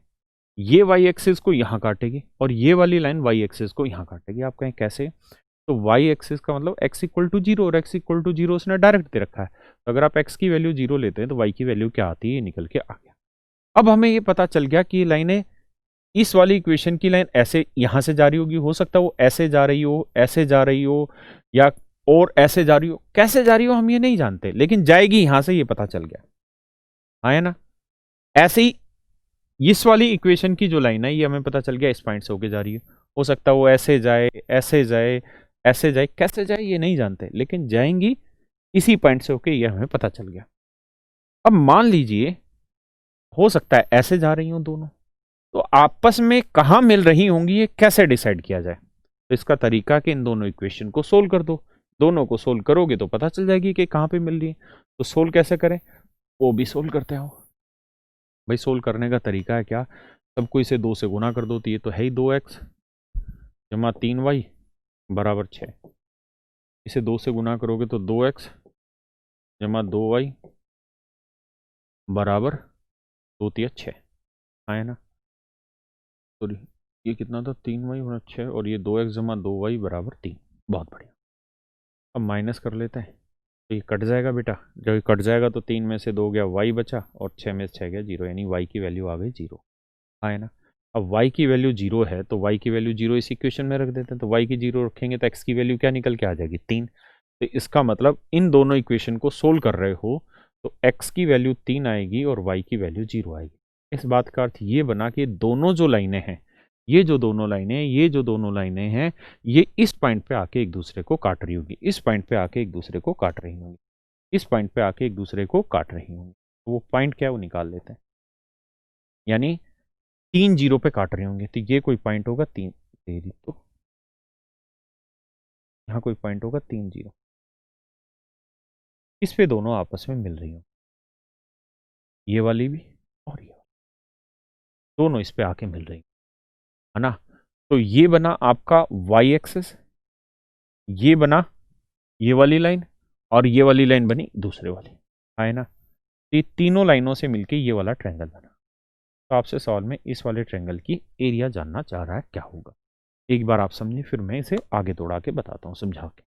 ये y एक्सिस को यहाँ काटेगी और ये वाली लाइन y एक्सिस को यहाँ काटेगी। आप कहें कैसे? तो y एक्सिस का मतलब x इक्वल टू 0 और x इक्वल टू 0 उसने डायरेक्ट दे रखा है। तो अगर आप x की वैल्यू 0 लेते हैं तो y की वैल्यू क्या आती है? ये निकल के आ गया। अब हमें ये पता चल गया कि लाइनें, इस वाली इक्वेशन की लाइन ऐसे यहां से जा रही होगी, हो सकता है वो ऐसे जा रही हो, ऐसे जा रही हो, या और ऐसे जा रही हो। कैसे जा रही हो हम ये नहीं जानते, लेकिन जाएगी यहां से, ये पता चल गया। हाँ है ना। ऐसे ही इस वाली इक्वेशन की जो लाइन है ये हमें पता चल गया इस पॉइंट से होके जा रही है, हो सकता है वो ऐसे जाए, ऐसे जाए, ऐसे जाए, कैसे जाए ये नहीं जानते, लेकिन जाएंगी इसी पॉइंट से होके, ये हमें पता चल गया। अब मान लीजिए हो सकता है ऐसे जा रही हूं दोनों, तो आपस में कहां मिल रही होंगी ये कैसे डिसाइड किया जाए? तो इसका तरीका कि इन दोनों इक्वेशन को सोल्व कर दो। दोनों को सोल्व करोगे तो पता चल जाएगी कि कहां पे मिल रही है। तो सोल्व कैसे करें, वो भी सोल्व करते हो। भाई सोल्व करने का तरीका है क्या, सबको इसे 2 से गुना कर दो, तो ये तो है ही 2x जमा 3y बराबर 6। इसे 2 से गुना करोगे तो 2x जमा 2y बराबर 2 तिया 6 आए ना। सॉरी, ये कितना था, 3y बराबर 6, और ये 2x जमा 2y बराबर 3। बहुत बढ़िया। अब माइनस कर लेते हैं, तो ये कट जाएगा बेटा। जब ये कट जाएगा तो 3 में से 2 गया y बचा, और 6 में से 6 गया 0, यानी y की वैल्यू आ गई 0। है ना। अब y की वैल्यू 0 है तो y की वैल्यू 0 इस इक्वेशन में रख देते हैं, तो y की 0 रखेंगे तो x की वैल्यू क्या निकल के आ जाएगी, 3। तो इसका मतलब इन दोनों इक्वेशन को सोल्व कर रहे हो तो x की वैल्यू 3 आएगी और y की वैल्यू 0 आएगी। इस बात का अर्थ ये बना कि दोनों जो लाइनें हैं, ये जो दोनों लाइनें हैं, ये इस पॉइंट पे आके एक दूसरे को काट रही होगी, इस पॉइंट पे आके एक दूसरे को काट रही होंगी, इस पॉइंट पे आके एक दूसरे को काट रही होंगी। तो वो पॉइंट क्या है वो निकाल लेते हैं, यानी 3 जीरो पे काट रहे होंगे। तो ये कोई पॉइंट होगा 3, तेरी तो यहाँ कोई पॉइंट होगा 3 जीरो, इस पे दोनों आपस में मिल रही हो, ये वाली भी और ये वाली, दोनों इस पे आके मिल रही है ना। तो ये बना आपका y एक्सिस, ये बना ये वाली लाइन, और ये वाली लाइन बनी दूसरे वाली, है ना। ये तीनों लाइनों से मिलके ये वाला ट्रायंगल बना। तो आपसे सवाल में इस वाले ट्रायंगल की एरिया जानना चाह रहा है, क्या होगा। एक बार आप समझिए, फिर मैं इसे आगे दौड़ा के बताता हूँ समझा के।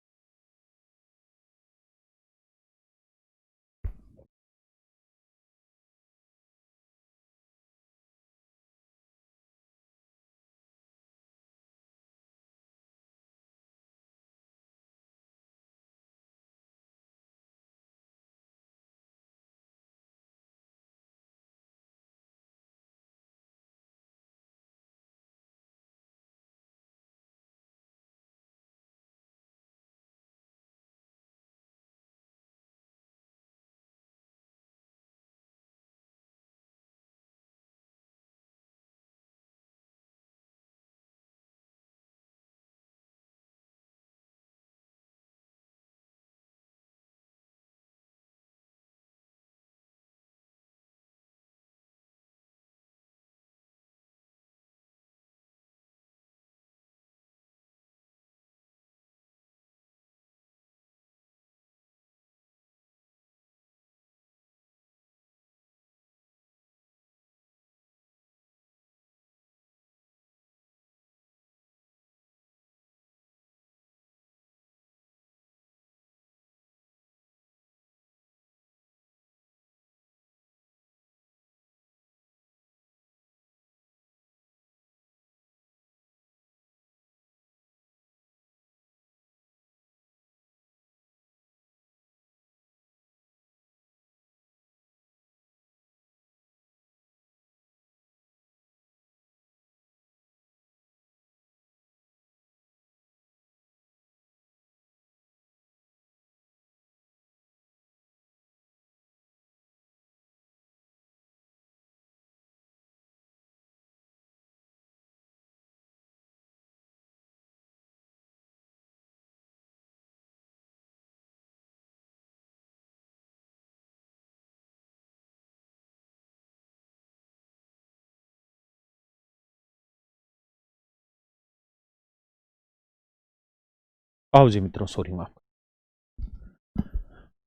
आओ जी मित्रों, सॉरी माफ।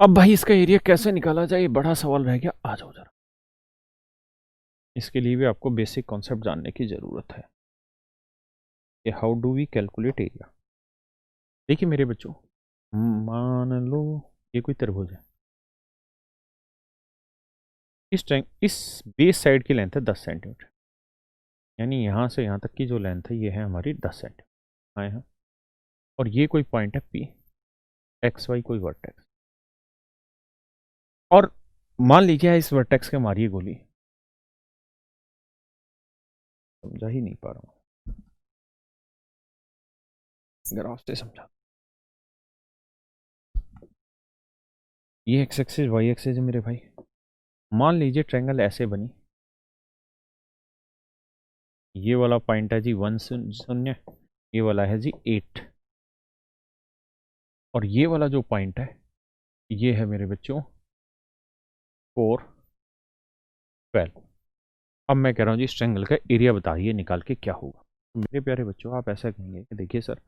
अब भाई इसका एरिया कैसे निकाला जाए, ये बड़ा सवाल रह गया। आ जाओ जरा, इसके लिए भी आपको बेसिक कॉन्सेप्ट जानने की जरूरत है कि how do we calculate area. देखिए मेरे बच्चों, मान लो ये कोई त्रिभुज है, इस बेस साइड की लेंथ है 10 सेंटीमीटर, यानी यहाँ से यहाँ तक की जो लेंथ है ये है हमारी 10 सेंटीमीटर। आए हैं, और ये कोई पॉइंट है P, एक्स वाई कोई वर्टेक्स, और मान लीजिए इस वर्टेक्स के मारिए गोली। समझा ही नहीं पा रहा हूँ। ग्राफ से समझा। ये एक्स एक्सिस वाई एक्सिस है मेरे भाई। मान लीजिए ट्रायंगल ऐसे बनी, ये वाला पॉइंट है जी 1 0, ये वाला है जी 8, और ये वाला जो पॉइंट है ये है मेरे बच्चों 4 12। अब मैं कह रहा हूँ जी इस ट्रायंगल का एरिया बताइए निकाल के क्या होगा। तो मेरे प्यारे बच्चों आप ऐसा कहेंगे कि देखिए सर,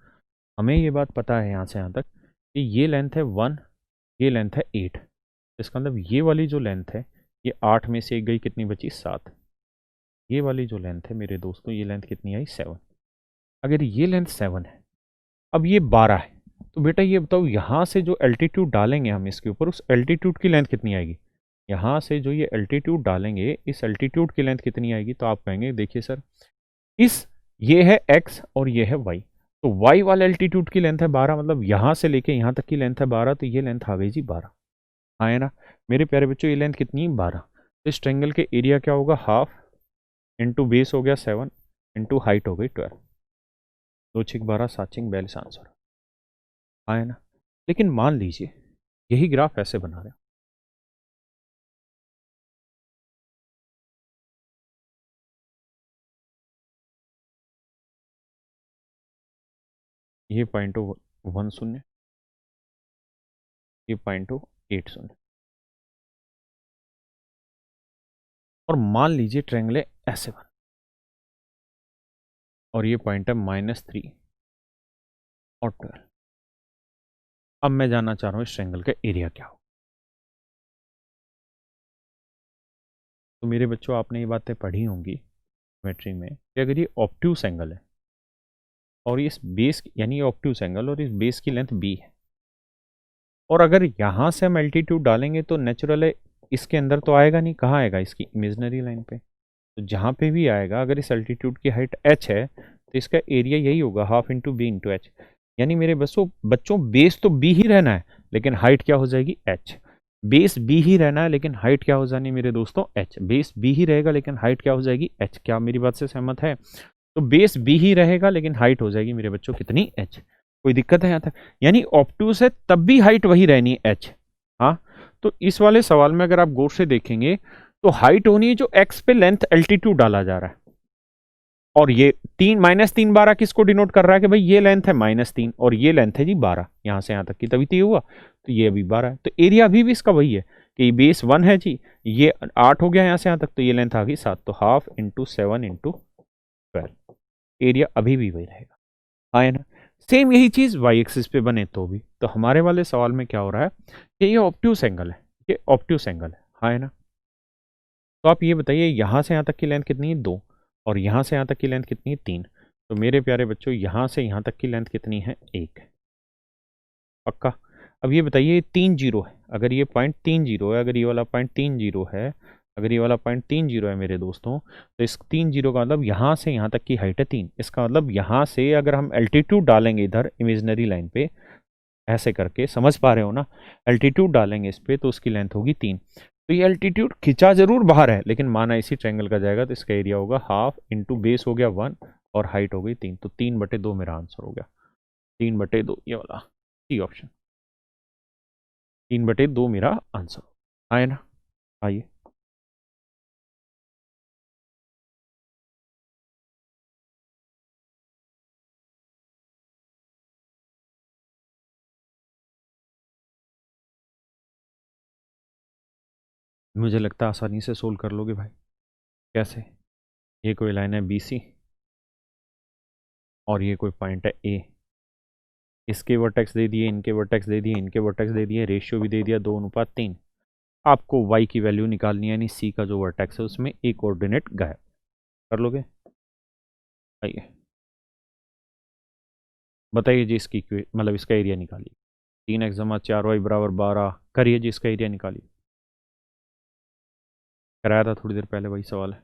हमें ये बात पता है यहाँ से यहाँ तक कि ये लेंथ है 1, ये लेंथ है 8। इसका मतलब ये वाली जो लेंथ है ये 8 में से गई, कितनी बची 7। ये वाली जो लेंथ है मेरे दोस्तों, ये लेंथ कितनी आई 7। अगर ये लेंथ 7 है, अब ये 12 है, तो बेटा ये बताओ यहाँ से जो एल्टीट्यूड डालेंगे हम इसके ऊपर, उस एल्टीट्यूड की लेंथ कितनी आएगी। यहाँ से जो ये एल्टीट्यूड डालेंगे इस एल्टीट्यूड की लेंथ कितनी आएगी। तो आप कहेंगे देखिए सर, इस ये है x और ये है y, तो y वाले एल्टीट्यूड की लेंथ है 12, मतलब यहाँ से लेके यहाँ तक की लेंथ है 12, तो ये लेंथ आ गई जी 12। हाँ है ना मेरे प्यारे बच्चों, ये लेंथ कितनी है 12। तो इस ट्रायंगल के एरिया क्या होगा, हाफ इंटू बेस हो गया 7 इंटू हाइट हो गई 12। 2 6 12 7 6 42 आंसर। हाँ है ना। लेकिन मान लीजिए यही ग्राफ ऐसे बना रहे, ये पॉइंट 1 0, ये पॉइंट 8 0, और मान लीजिए ट्रायंगल ऐसे बना, और ये पॉइंट है -3 और 12। अब मैं जानना चाह रहा हूँ इस ट्रायंगल का एरिया क्या हो। तो मेरे बच्चों आपने ये बातें पढ़ी होंगी ज्योमेट्री में कि अगर ये ऑब्ट्यूस एंगल है और इस बेस यानी ये ऑब्ट्यूस एंगल और इस बेस की लेंथ b है, और अगर यहाँ से हम एल्टीट्यूड डालेंगे तो नेचुरल है इसके अंदर तो आएगा नहीं, कहाँ आएगा, इसकी इमेजनरी लाइन पे। तो जहाँ पे भी आएगा, अगर इस एल्टीट्यूड की हाइट h है तो इसका एरिया यही होगा half into B into H. यानी मेरे बच्चों बेस तो b ही रहना है, लेकिन हाइट क्या हो जाएगी h। बेस b ही रहना है लेकिन हाइट क्या हो जानी मेरे दोस्तों h। बेस b ही रहेगा लेकिन हाइट क्या हो जाएगी h। क्या मेरी बात से सहमत है। तो बेस b ही रहेगा लेकिन हाइट हो जाएगी मेरे बच्चों कितनी h। कोई दिक्कत है यहाँ तक। यानी ऑब्टूस है तब भी हाइट वही रहनी है h। हाँ, तो इस वाले सवाल में अगर आप गौर से देखेंगे तो हाइट होनी है जो x पे लेंथ एल्टीट्यूड डाला जा रहा है, और ये -3 12 किसको डिनोट कर रहा है कि भाई ये लेंथ है -3 और ये लेंथ है जी 12, यहां से यहां तक की, तभी तो ये हुआ। तो ये अभी 12 है, तो एरिया अभी भी इसका वही है कि बेस 1 है जी, ये 8 हो गया यहां से यहां तक, तो ये लेंथ आ गई 7, तो हाफ इंटू 7 इंटू 12, एरिया अभी भी वही रहेगा। हाँ है ना। सेम यही चीज वाई एक्सिस पे बने तो भी। तो हमारे वाले सवाल में क्या हो रहा है कि ये ऑब्ट्यूस एंगल है, ये ऑब्ट्यूस एंगल है। हाँ है ना। तो आप ये बताइए यहाँ से यहाँ तक की लेंथ कितनी है 2, और यहाँ से यहाँ तक की लेंथ कितनी है 3। तो मेरे प्यारे बच्चों यहाँ से यहाँ तक की लेंथ कितनी है 1, पक्का। अब ये बताइए 3 0 है, अगर ये पॉइंट 3 0 है, अगर ये वाला पॉइंट 3 0 है, अगर ये वाला पॉइंट 3 0 है मेरे दोस्तों, तो इस 3 0 का मतलब यहाँ से यहाँ तक की हाइट है 3। इसका मतलब यहाँ से अगर हम एल्टीट्यूड डालेंगे इधर इमेजनरी लाइन पे, ऐसे करके, समझ पा रहे हो ना, एल्टीट्यूड डालेंगे इस पे तो उसकी लेंथ होगी 3। तो ये एल्टीट्यूड खिंचा जरूर बाहर है लेकिन माना इसी ट्रायंगल का जाएगा, तो इसका एरिया होगा हाफ इंटू बेस हो गया 1 और हाइट हो गई 3, तो 3/2 मेरा आंसर हो गया। 3/2 ये वाला सी ऑप्शन, 3/2 मेरा आंसर आए ना। आइए, मुझे लगता है आसानी से सोल्व कर लोगे भाई। कैसे, ये कोई लाइन है BC और ये कोई पॉइंट है A, इसके वर्टेक्स दे दिए, इनके वर्टेक्स दे दिए, इनके वर्टेक्स दे दिए, रेशियो भी दे दिया 2:3। आपको y की वैल्यू निकालनी है, यानी C का जो वर्टेक्स है उसमें एक कोऑर्डिनेट गायब। कर लोगे। आइए बताइए जी इसकी मतलब इसका एरिया निकालिए। 3x = 4y = 12, करिए जी इसका एरिया निकालिए। कराया था थोड़ी देर पहले, वही सवाल है।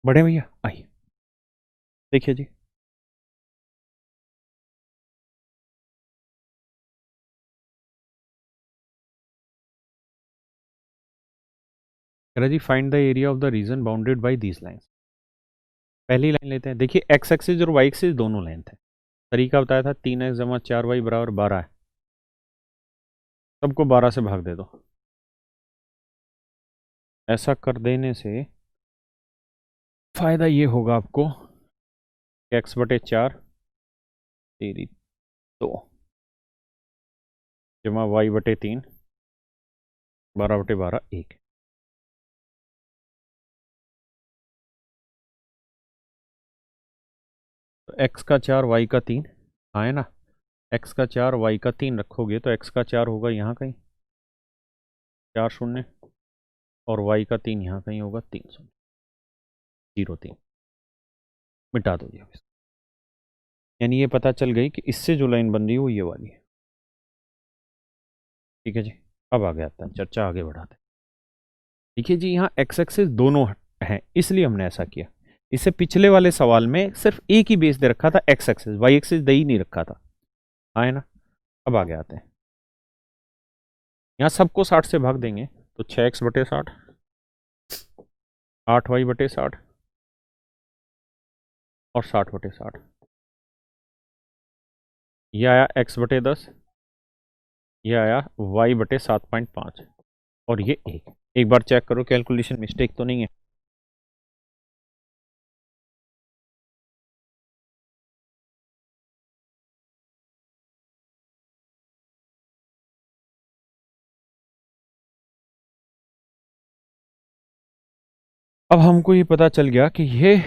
बढ़े भैया, आइए देखिए जी। जी find the area of the region bounded by these lines. पहली लाइन लेते हैं। देखिए एक्स एक्सिस और वाई एक्सिस दोनों लाइन थे। तरीका बताया था 3x जमा 4y बराबर 12 है। सबको 12 से भाग दे दो। ऐसा कर देने से फायदा ये होगा आपको, x बटे 4 तेरी 2 जमा y बटे 3 12 बटे 12 1। तो x का 4 y का 3 आए ना, x का 4 y का 3 रखोगे तो x का 4 होगा यहाँ कहीं 4 शून्य, और y का 3 यहाँ कहीं होगा 3 शून्य 0 3। मिटा दो ये, यानी ये पता चल गई कि इससे जो लाइन बन रही है वो ये वाली है। ठीक है जी, अब आगे आता है, चर्चा आगे बढ़ाते हैं। देखिए जी यहाँ x एक्सिस दोनों हैं, इसलिए हमने ऐसा किया। इससे पिछले वाले सवाल में सिर्फ एक ही बेस दे रखा था x एक्सिस, y एक्सिस दे ही नहीं रखा था, है ना। अब आगे आते हैं। यहाँ सबको 60 से भाग देंगे तो 6x बटे 60, 8y बटे 60 और 60 बटे 60। यह आया x बटे 10, यह आया y बटे 7.5 और ये एक बार चेक करो कैलकुलेशन मिस्टेक तो नहीं है। अब हमको ये पता चल गया कि ये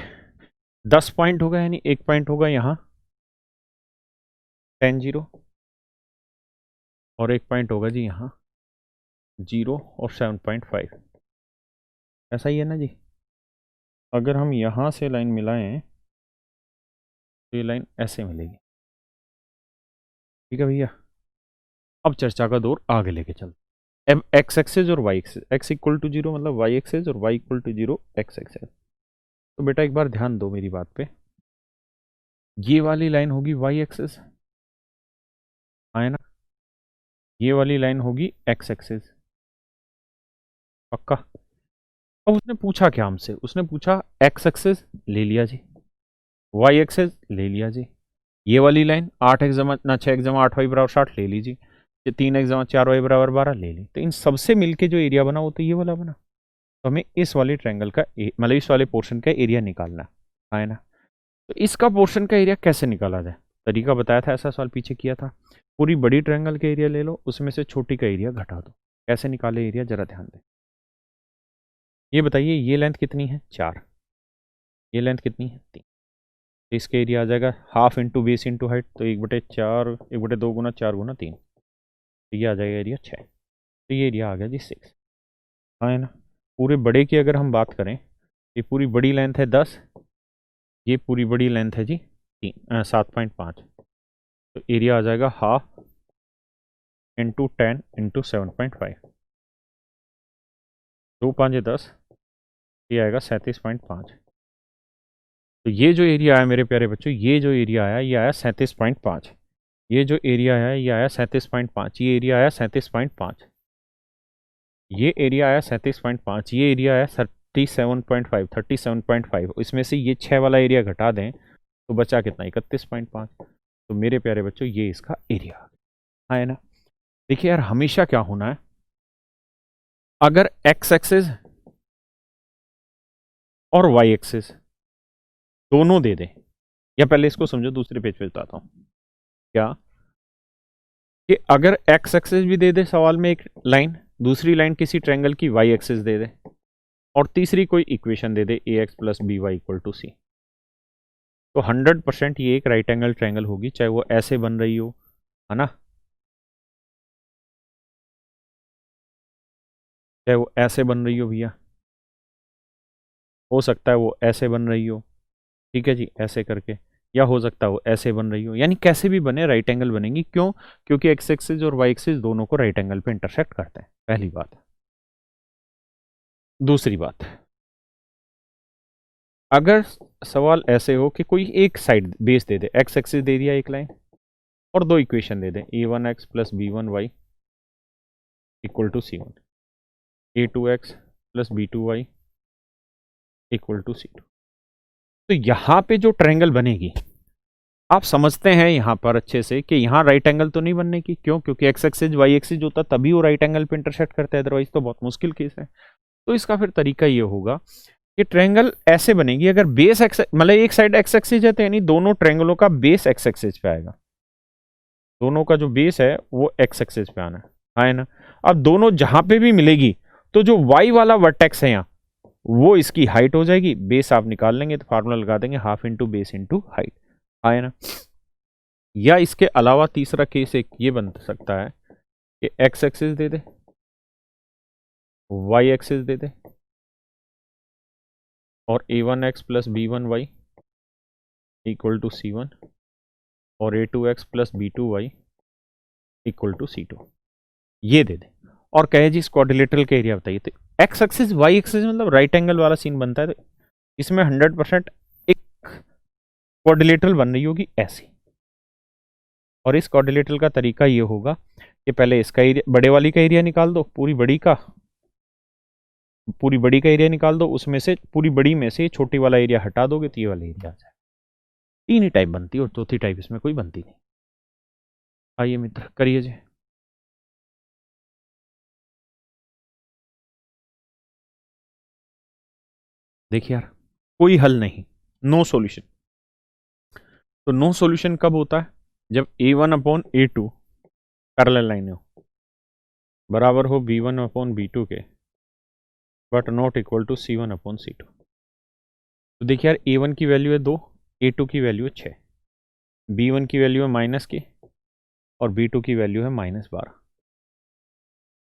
10 पॉइंट होगा, यानी एक पॉइंट होगा यहाँ 10 0 और एक पॉइंट होगा जी यहाँ 0 और 7.5। ऐसा ही है ना जी। अगर हम यहाँ से लाइन मिलाएं तो ये लाइन ऐसे मिलेगी। ठीक है भैया, अब चर्चा का दौर आगे लेके चल। अब एक्स एक्सेस और y axis, x equal to 0 मतलब वाई एक्सेस और y equal to 0 x axis. तो बेटा एक बार ध्यान दो मेरी बात पे, ये वाली लाइन होगी वाई एक्सेस, आए ना, ये वाली लाइन होगी एक्स एक्सेस, पक्का। अब उसने पूछा क्या हमसे, उसने पूछा एक्स एक्सेस ले लिया जी, वाई एक्सेस ले लिया जी, ये वाली लाइन 8x जमा ना 6x जमा 8y बराबर 60 ले लीजिए, 3x जमा 4y बराबर 12 ले ली। तो इन सबसे मिलके जो एरिया बना वो तो ये वाला बना। तो हमें इस वाले ट्रायंगल का मतलब इस वाले पोर्शन का एरिया निकालना है ना। तो इसका पोर्शन का एरिया कैसे निकाला जाए, तरीका बताया था, ऐसा सवाल पीछे किया था। पूरी बड़ी ट्रायंगल का एरिया ले लो, उसमें से छोटी का एरिया घटा दो। कैसे निकाले एरिया जरा ध्यान दें। ये बताइए ये लेंथ कितनी है 4, ये लेंथ कितनी है 3, तो इसका एरिया आ जाएगा half into base into height, तो 1/4 1/2 गुना 4 गुना 3, तो ये आ जाएगा एरिया 6। तो ये एरिया आ गया जी 6, हाँ है ना। पूरे बड़े की अगर हम बात करें, ये पूरी बड़ी लेंथ है 10, ये पूरी बड़ी लेंथ है जी 7.5, तो एरिया आ जाएगा हाफ इंटू 10 इंटू 7.5, 2 5 10, ये आएगा 37.5। तो ये जो एरिया आया मेरे प्यारे बच्चों, ये जो एरिया आया ये आया 37.5, ये जो एरिया आया ये आया 37.5, ये एरिया आया 37.5, ये एरिया आया 37.5, ये एरिया आया 37.5, 37.5। इसमें से ये 6 वाला एरिया घटा दें तो बचा कितना 31.5। तो मेरे प्यारे बच्चों ये इसका एरिया है ना। देखिए यार हमेशा क्या होना है, अगर एक्स एक्सिस और वाई एक्सिस दोनों दे दें, या पहले इसको समझो दूसरे पेज पे बताता हूं क्या, कि अगर एक्स एक्सिस भी दे दे सवाल में एक लाइन, दूसरी लाइन किसी ट्रायंगल की वाई एक्सिस दे दे, और तीसरी कोई इक्वेशन दे दे A X plus B Y equal to C, तो 100% ये एक राइट एंगल ट्रायंगल होगी, चाहे वो ऐसे बन रही हो, है ना, चाहे वो ऐसे बन रही हो भैया, हो सकता है वो ऐसे बन रही हो, ठीक है जी ऐसे करके, या हो सकता है वो ऐसे बन रही हो, यानी कैसे भी बने राइट एंगल बनेगी। क्यों, क्योंकि एक्स एक्सिस और वाई एक्सिस दोनों को राइट एंगल पे इंटरसेक्ट करते हैं, पहली बात। दूसरी बात, अगर सवाल ऐसे हो कि कोई एक साइड बेस दे दे, एक्स एक्सिस दे दिया एक लाइन और दो इक्वेशन दे दे, a1x plus b1y equal to c1, a2x plus b2y equal to c2। तो यहां पे जो ट्रायंगल बनेगी, आप समझते हैं यहां पर अच्छे से कि यहां राइट एंगल तो नहीं बनने की। क्यों? क्योंकि एक्स एक्सिस वाई एक्सिस होता तभी वो राइट एंगल पे इंटरसेक्ट करता है, अदरवाइज तो बहुत मुश्किल केस है। तो इसका फिर तरीका ये होगा कि ट्रायंगल ऐसे बनेगी, अगर बेस एक्स मतलब एक साइड एक्स एक्सिस है तो यानी दोनों ट्रायंगलों का बेस एक्स एक्सिस पे आएगा, दोनों का जो बेस है वो एक्स एक्सिस पे आना है ना। अब दोनों जहां पे भी मिलेगी तो जो वाई वाला वर्टेक्स है यहाँ, वो इसकी हाइट हो जाएगी। बेस आप निकाल लेंगे तो फार्मूला लगा देंगे, half into base into height, आए ना। या इसके अलावा तीसरा केस एक ये बन सकता है कि एक्स एक्सिस दे दे, वाई एक्सिस दे दे और a1x plus b1y equal to c1 और a2x plus b2y equal to c2, ये दे दे और कहे जी इस क्वाड्रिलेटरल का एरिया बताइए। तो एक्स एक्सिस वाई एक्सिस मतलब राइट एंगल वाला सीन बनता है, तो इसमें 100% एक क्वाड्रिलेटरल बन रही होगी ऐसी। और इस क्वाड्रिलेटरल का तरीका ये होगा कि पहले इसका एरिया, बड़े वाली का एरिया निकाल दो, पूरी बड़ी का एरिया निकाल दो, उसमें से पूरी बड़ी में से छोटी वाला एरिया हटा दोगे तो ये वाला एरिया आ जाए। तीन ही टाइप बनती है और चौथी टाइप इसमें कोई बनती नहीं। आइए मित्र करिए जी। देखिए यार, कोई हल नहीं, नो सॉल्यूशन। तो नो सॉल्यूशन कब होता है? जब a1 upon a2 parallel line हो, बराबर हो b1 अपॉन b2 के, but not equal to c1 upon c2। तो देखिए यार, a1 की वैल्यू है 2, a2 की वैल्यू है 6, b1 की वैल्यू है माइनस की और b2 की वैल्यू है -12,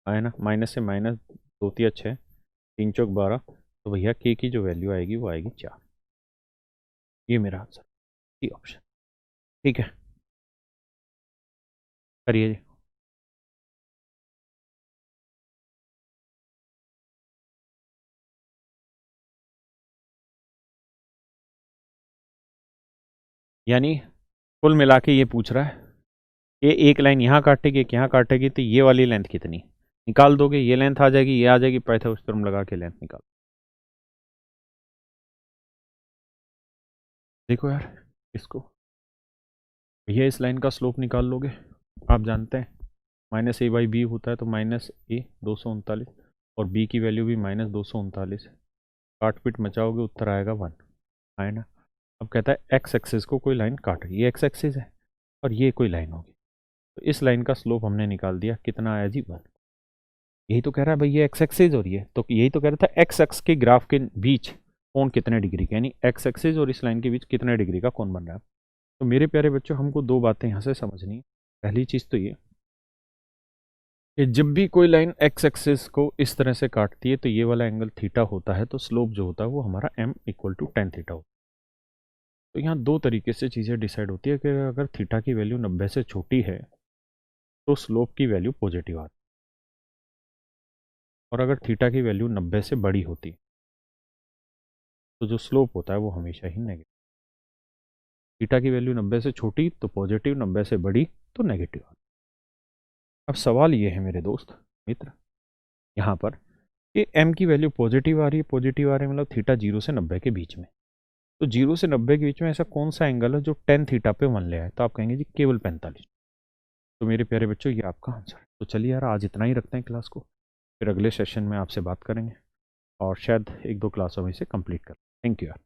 है ना। माइनस से माइनस 2 3 6, 3 चौक 12, तो भैया k की जो वैल्यू आएगी वो आएगी 4। ये मेरा आंसर, सी ऑप्शन। ठीक है, करिए जी। यानी कुल मिला के ये पूछ रहा है कि एक लाइन यहाँ काटेगी, एक यहाँ काटेगी, तो ये वाली लेंथ कितनी निकाल दोगे, ये लेंथ आ जाएगी, ये आ जाएगी, पाइथागोरस लगा के लेंथ निकाल। देखो यार, इसको भैया इस लाइन का स्लोप निकाल लोगे, आप जानते हैं माइनस ए बाई बी होता है, तो माइनस ए 239 और बी की वैल्यू भी -239 है। काट पीट मचाओगे उत्तर आएगा 1, है ना। अब कहता है एक्स एक्सिस को कोई लाइन काट रही है, ये एक्स एक्सिस है और ये कोई लाइन होगी, तो इस लाइन का स्लोप हमने निकाल दिया, कितना आया जी 1। यही तो कह रहा है भाई ये एक्स एक्सिस हो रही है, तो यही तो कह रहा था एक्स एक्स के ग्राफ के बीच कोण कितने डिग्री का, यानी एक्स एक्सिस और इस लाइन के बीच कितने डिग्री का कोण बन रहा है। तो मेरे प्यारे बच्चों, हमको दो बातें यहाँ से समझनी है। पहली चीज़ तो ये कि जब भी कोई लाइन एक्स एक्सिस को इस तरह से काटती है तो ये वाला एंगल थीटा होता है, तो स्लोप जो होता है वो हमारा m equal to tan theta होता है। तो यहाँ दो तरीके से चीज़ें डिसाइड होती है कि अगर थीटा की वैल्यू 90 से छोटी है तो स्लोप की वैल्यू पॉजिटिव आती है, और अगर थीटा की वैल्यू 90 से बड़ी होती है तो जो स्लोप होता है वो हमेशा ही नेगेटिव। थीटा की वैल्यू 90 से छोटी तो पॉजिटिव, 90 से बड़ी तो नेगेटिव। अब सवाल ये है मेरे दोस्त मित्र यहाँ पर कि m की वैल्यू पॉजिटिव आ रही है, पॉजिटिव आ रही है मतलब थीटा 0 से 90 के बीच में। तो 0 से 90 के बीच में ऐसा कौन सा एंगल है जो 10 थीटा पे 1 ले आए? तो आप कहेंगे जी केवल 45। तो मेरे प्यारे बच्चों, ये आपका आंसर है। तो चलिए यार, आज इतना ही रखते हैं क्लास को, फिर अगले सेशन में आपसे बात करेंगे और शायद एक दो क्लासों में इसे कंप्लीट करें। थैंक यू यार।